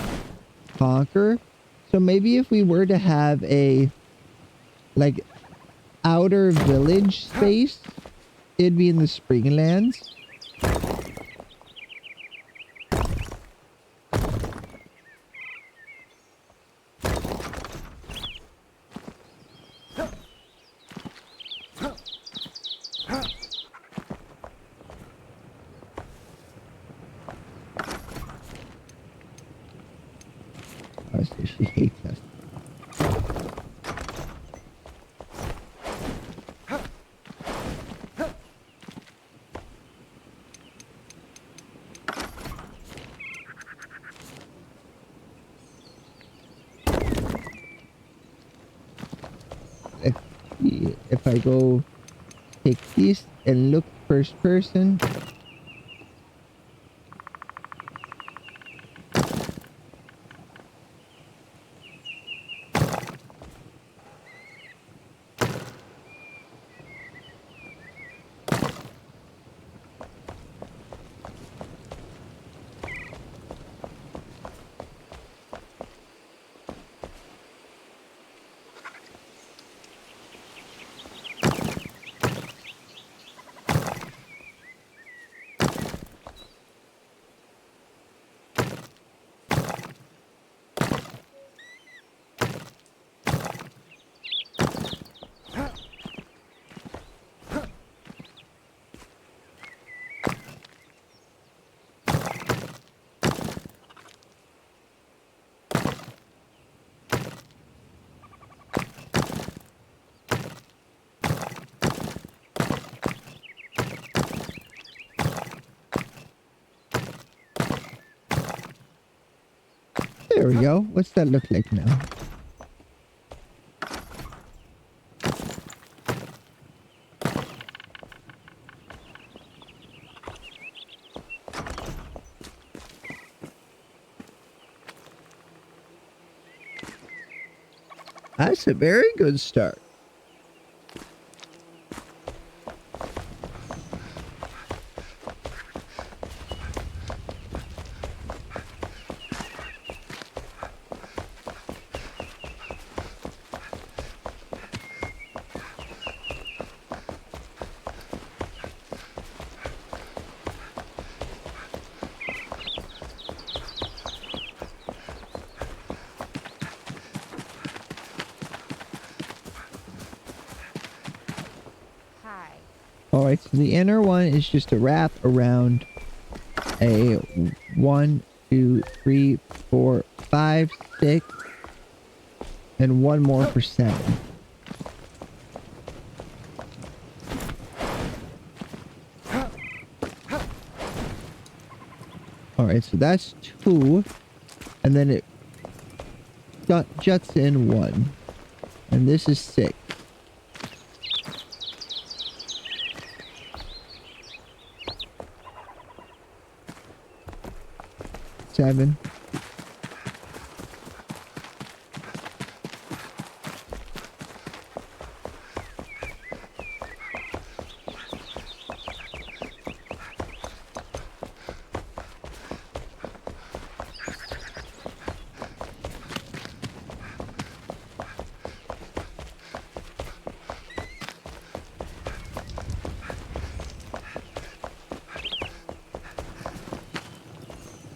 conquer. So maybe if we were to have a, like, outer village space, it'd be in the Springlands. She hates us. Let's see if I go take this and look first person. There we go. What's that look like now? That's a very good start. Alright, so the inner one is just a wrap around a 1, 2, 3, 4, 5, 6, and one more for 7. Alright, so that's 2. And then it juts in 1. And this is 6. 7.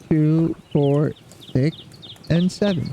Two, 4, 6, and 7.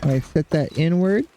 I set that inwards.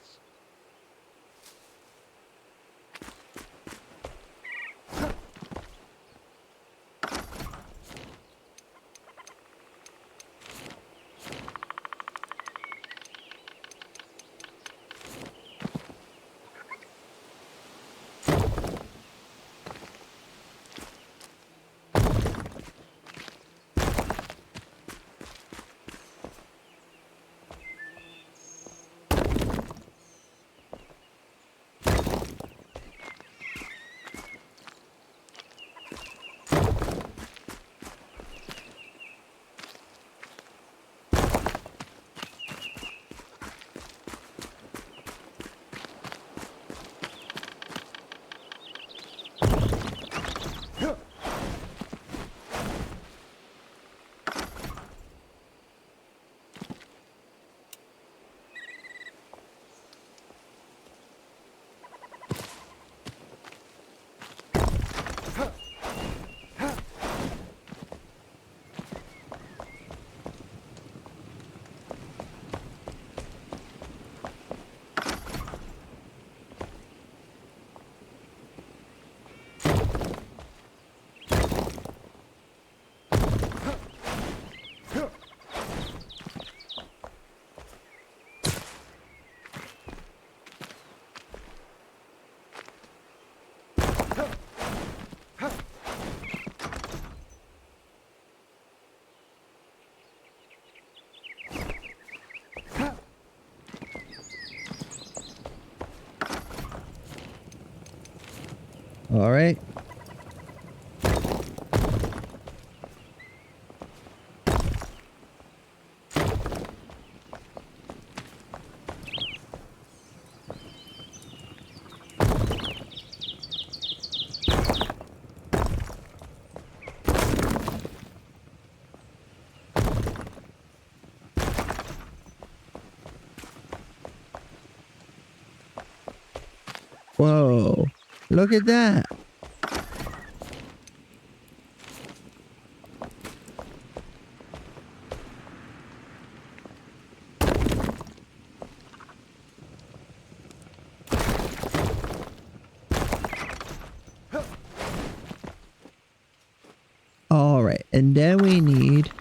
All right. Whoa, look at that. All right, and then we need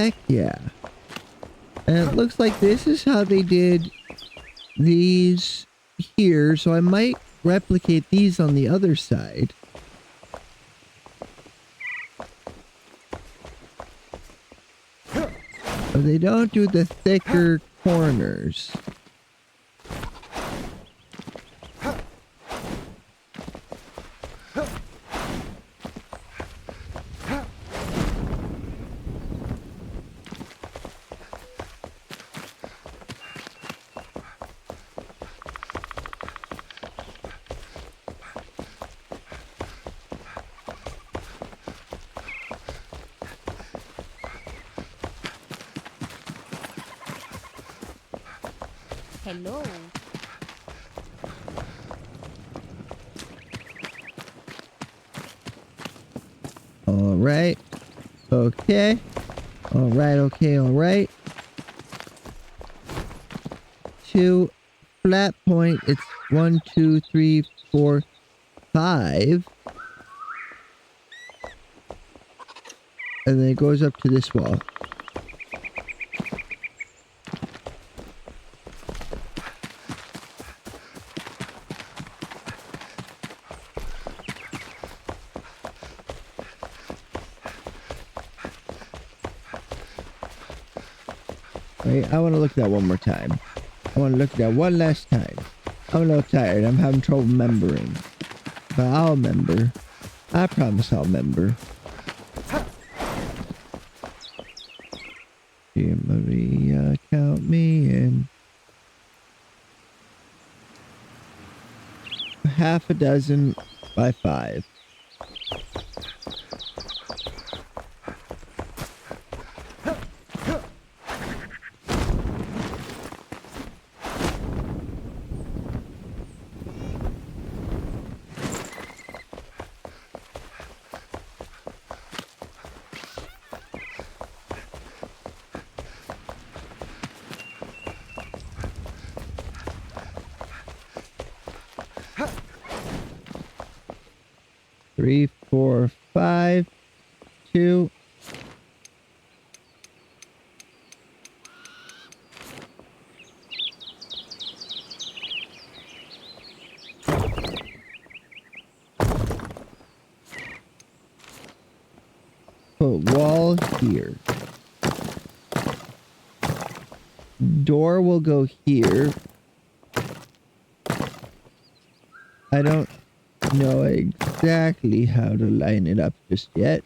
Heck yeah. And it looks like this is how they did these here, so I might replicate these on the other side. But they don't do the thicker corners. Hello. All right. Okay. All right. Okay. All right. To flat point, it's 1, 2, 3, 4, 5. And then it goes up to this wall. Wait, I want to look at that one more time. I want to look at that one last time. I'm a little tired. I'm having trouble remembering. But I'll remember. I promise I'll remember. Dear Maria, count me in. Half a dozen by 5. Three, 4, 5, 2. Put wall here. Door will go here. I don't know exactly how to line it up just yet.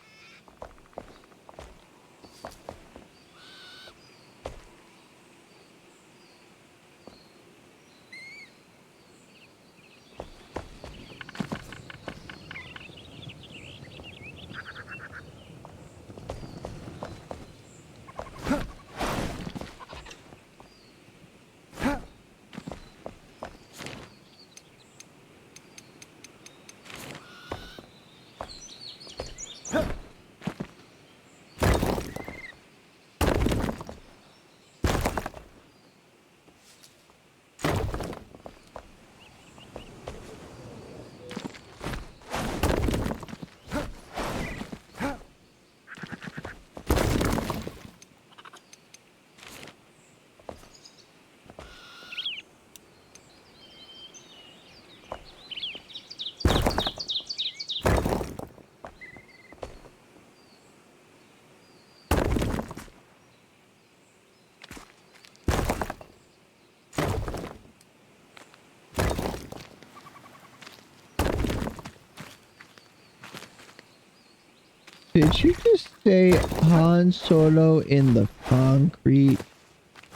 Did you just say Han Solo in the concrete?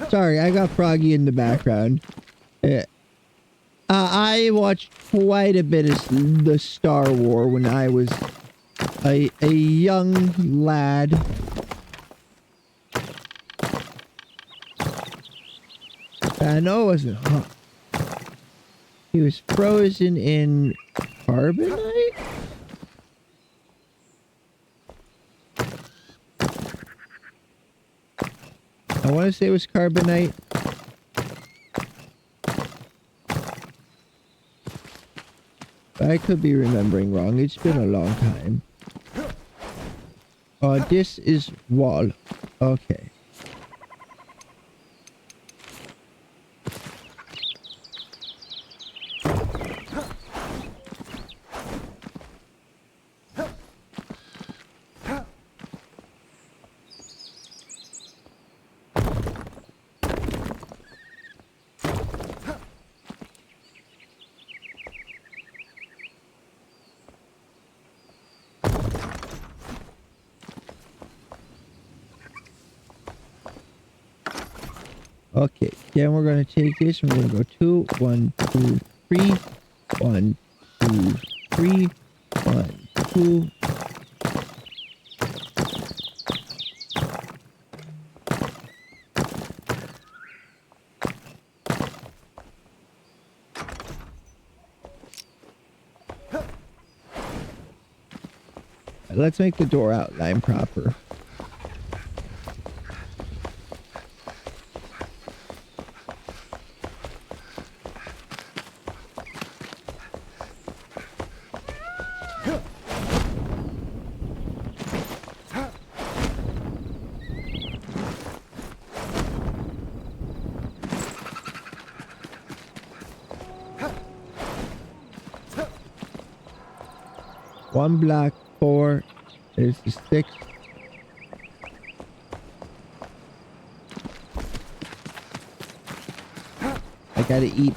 Sorry, I got Froggy in the background. I watched quite a bit of the Star Wars when I was a young lad. I know it wasn't Han. He was frozen in carbonite? I want to say it was carbonite. But I could be remembering wrong. It's been a long time. Oh, this is wall. Okay. Okay, then we're gonna take this and we're gonna go 2, 1, 2, 3, 1, 2, 3, 1, 2. Let's make the door outline proper. One block, 4. There's the 6. I gotta eat.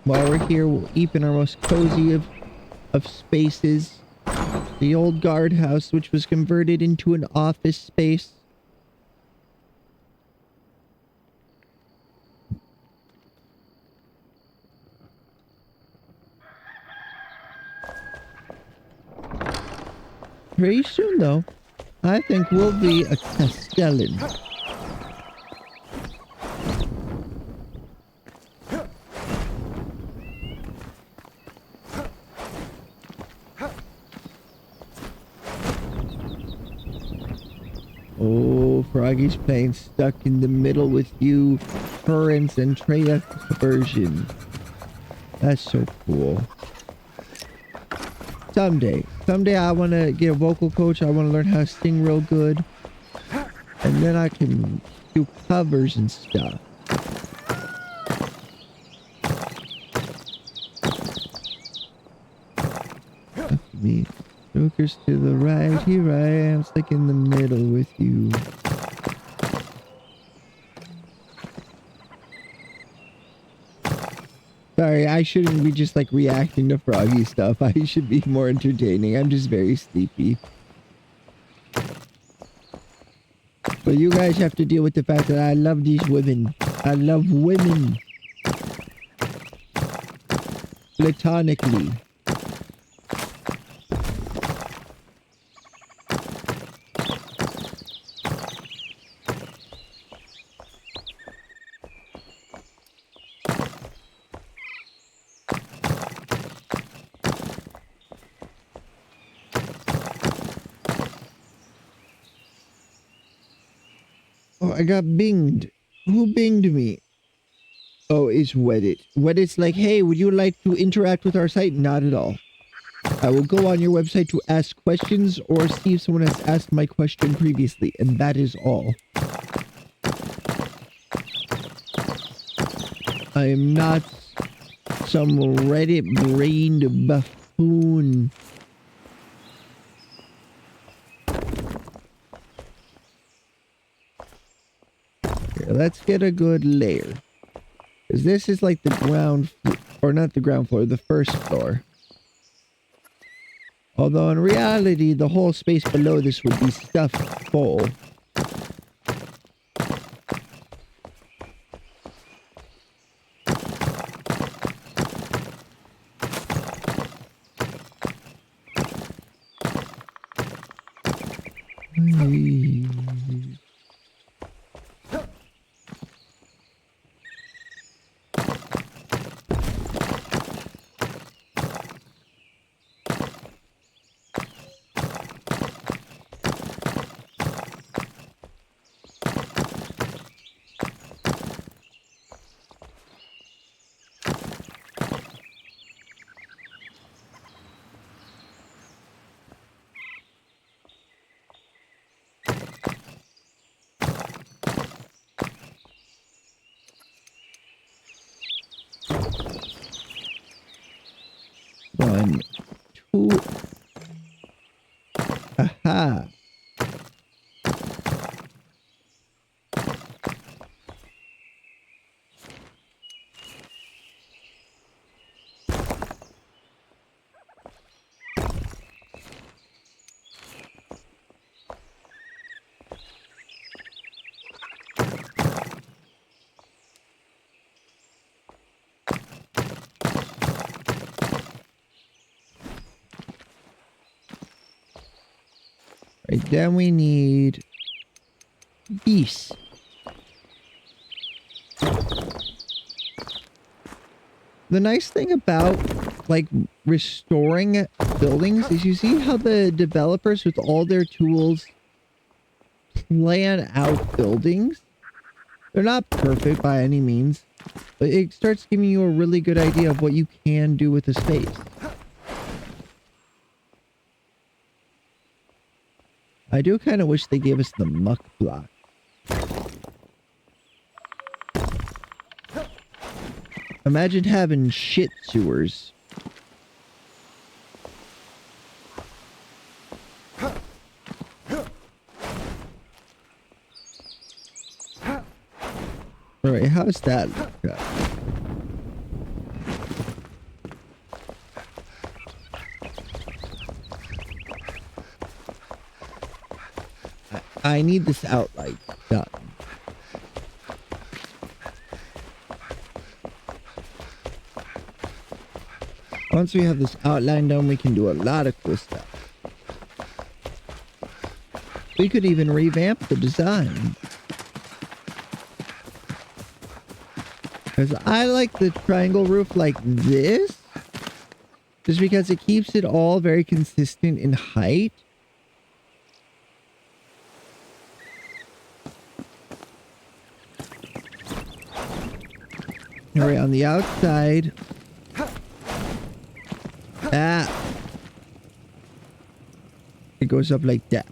While we're here, we'll eat in our most cozy of spaces. The old guardhouse, which was converted into an office space. Pretty soon, though, I think we'll be a castellan. Oh, Froggy's playing Stuck in the Middle with You, Currents and Treya version. That's so cool. Someday I want to get a vocal coach. I want to learn how to sing real good. And then I can do covers and stuff. Look at me. Jokers to the right, here I am, stuck in the middle with you. Sorry, I shouldn't be just like reacting to Froggy stuff. I should be more entertaining. I'm just very sleepy. But you guys have to deal with the fact that I love these women. I love women. Platonically. Oh, I got binged. Who binged me? Oh, it's Reddit. Reddit's like, hey, would you like to interact with our site? Not at all. I will go on your website to ask questions or see if someone has asked my question previously, and that is all. I am not some Reddit-brained buffoon. Here, let's get a good layer. Because this is like the ground, or not the ground floor, the first floor. Although in reality, the whole space below this would be stuffed full. Ha. Right, then we need geese. The nice thing about like restoring buildings is you see how the developers with all their tools plan out buildings. They're not perfect by any means, but it starts giving you a really good idea of what you can do with a space. I do kind of wish they gave us the muck block. Imagine having shit sewers. Alright, how's that look? I need this outline done. Once we have this outline done, we can do a lot of cool stuff. We could even revamp the design. Because I like the triangle roof like this. Just because it keeps it all very consistent in height. Alright, on the outside. It goes up like that.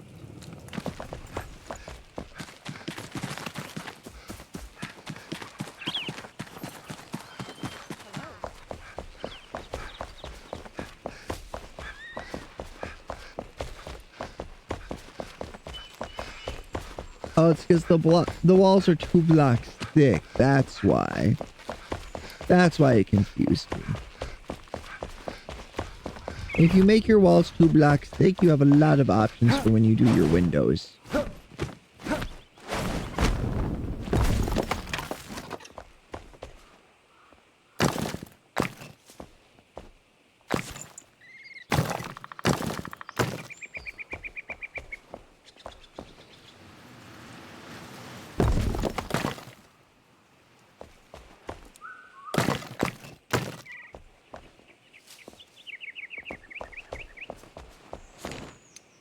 Oh, it's because the walls are 2 blocks thick. That's why. That's why it confused me. If you make your walls 2 blocks thick, you have a lot of options for when you do your windows.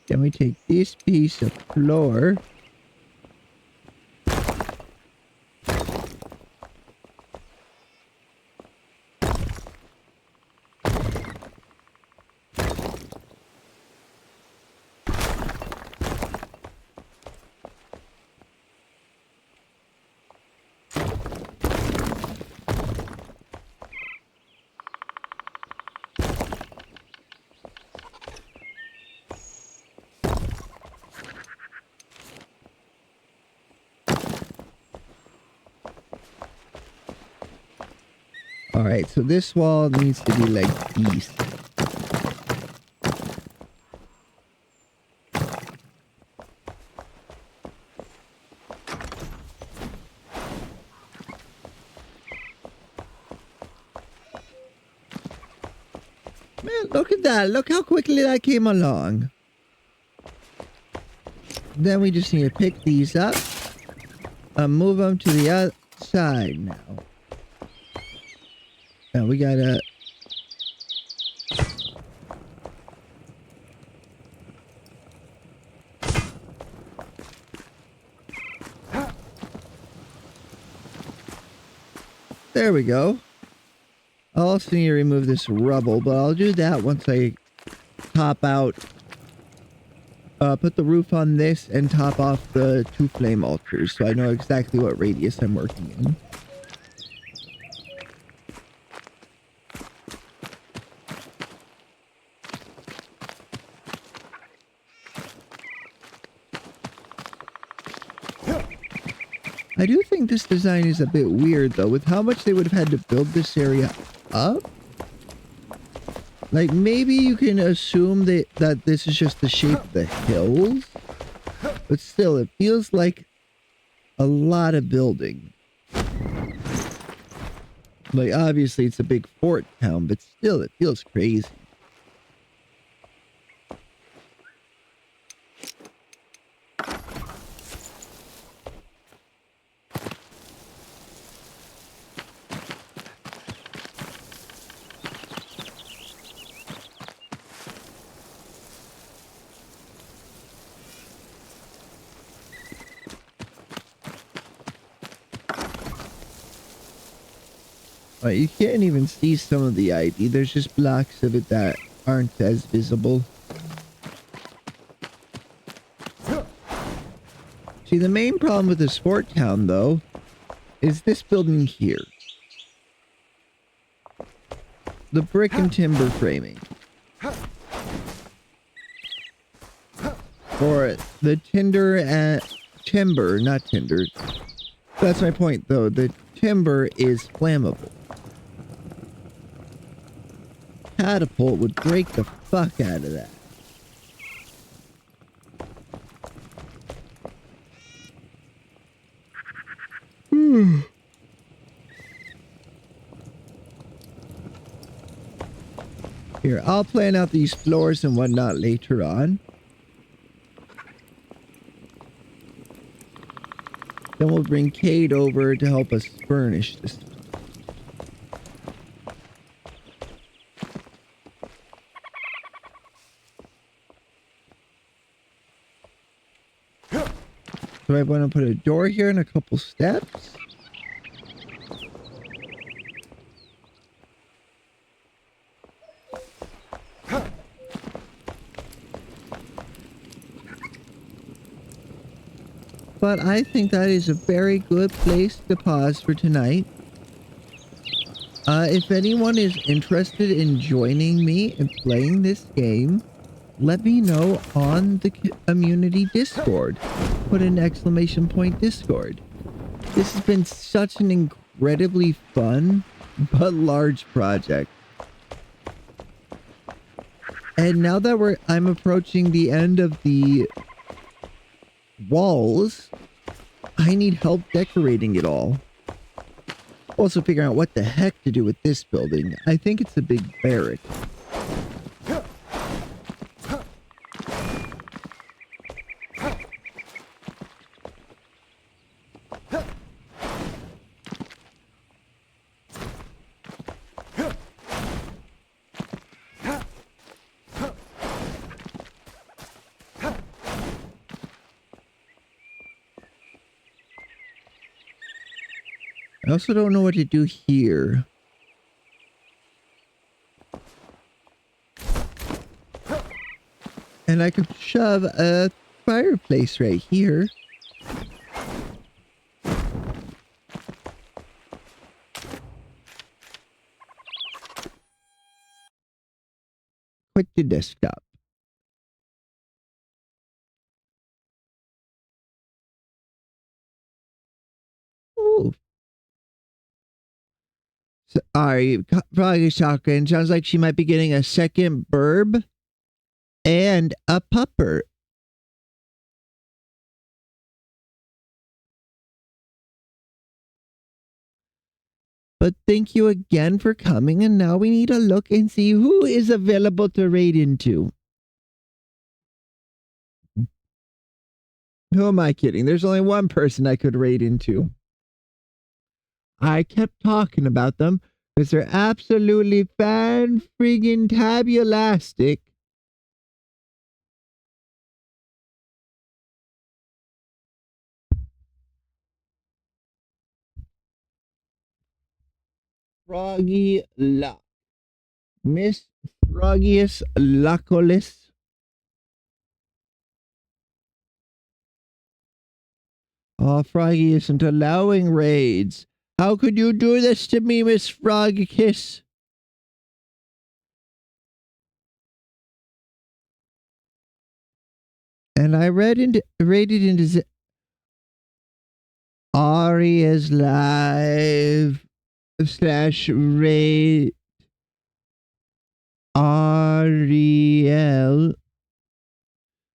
Then we take this piece of floor. Alright, so this wall needs to be like east. Man, look at that. Look how quickly that came along. Then we just need to pick these up and move them to the outside now. Now we gotta... There we go. I'll also need to remove this rubble, but I'll do that once I top out... put the roof on this and top off the 2 flame altars so I know exactly what radius I'm working in. I do think this design is a bit weird, though, with how much they would have had to build this area up. Like, maybe you can assume that this is just the shape of the hills, but still, it feels like a lot of building. Like, obviously, it's a big fort town, but still, it feels crazy. You can't even see some of the ID. There's just blocks of it that aren't as visible. See, the main problem with this fort town, though, is this building here. The brick and timber framing. Or the timber, not tinder. That's my point, though. The timber is flammable. Catapult would break the fuck out of that. Here, I'll plan out these floors and whatnot later on. Then we'll bring Kate over to help us furnish this. So I want to put a door here and a couple steps. But I think that is a very good place to pause for tonight. If anyone is interested in joining me in playing this game, let me know on the community Discord. Put an exclamation point Discord. This has been such an incredibly fun but large project. And now that I'm approaching the end of the walls, I need help decorating it all. Also figuring out what the heck to do with this building. I think it's a big barrack. I also don't know what to do here. And I could shove a fireplace right here. Quit the desktop. Ooh. Sorry, probably talking. Sounds like she might be getting a second burb and a pupper. But thank you again for coming, and now we need to look and see who is available to raid into. Who am I kidding? There's only one person I could raid into. I kept talking about them because they're absolutely fan-friggin-tabulastic. Froggy Luck. Miss Froggius Luckolis. Oh, Froggy isn't allowing raids. How could you do this to me, Miss Frogkiss? And I raided into Ari is live slash rate Ariel.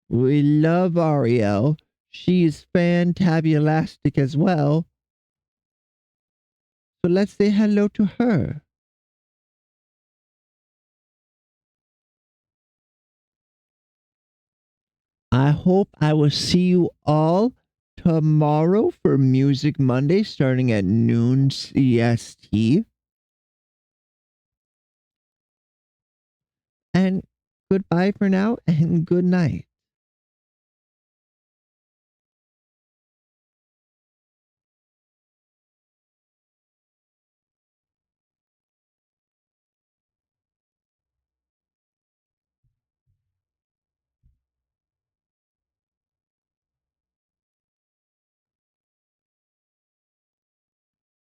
We love Ariel. She is fantabulastic as well. So let's say hello to her. I hope I will see you all tomorrow for Music Monday starting at noon CST. And goodbye for now and good night.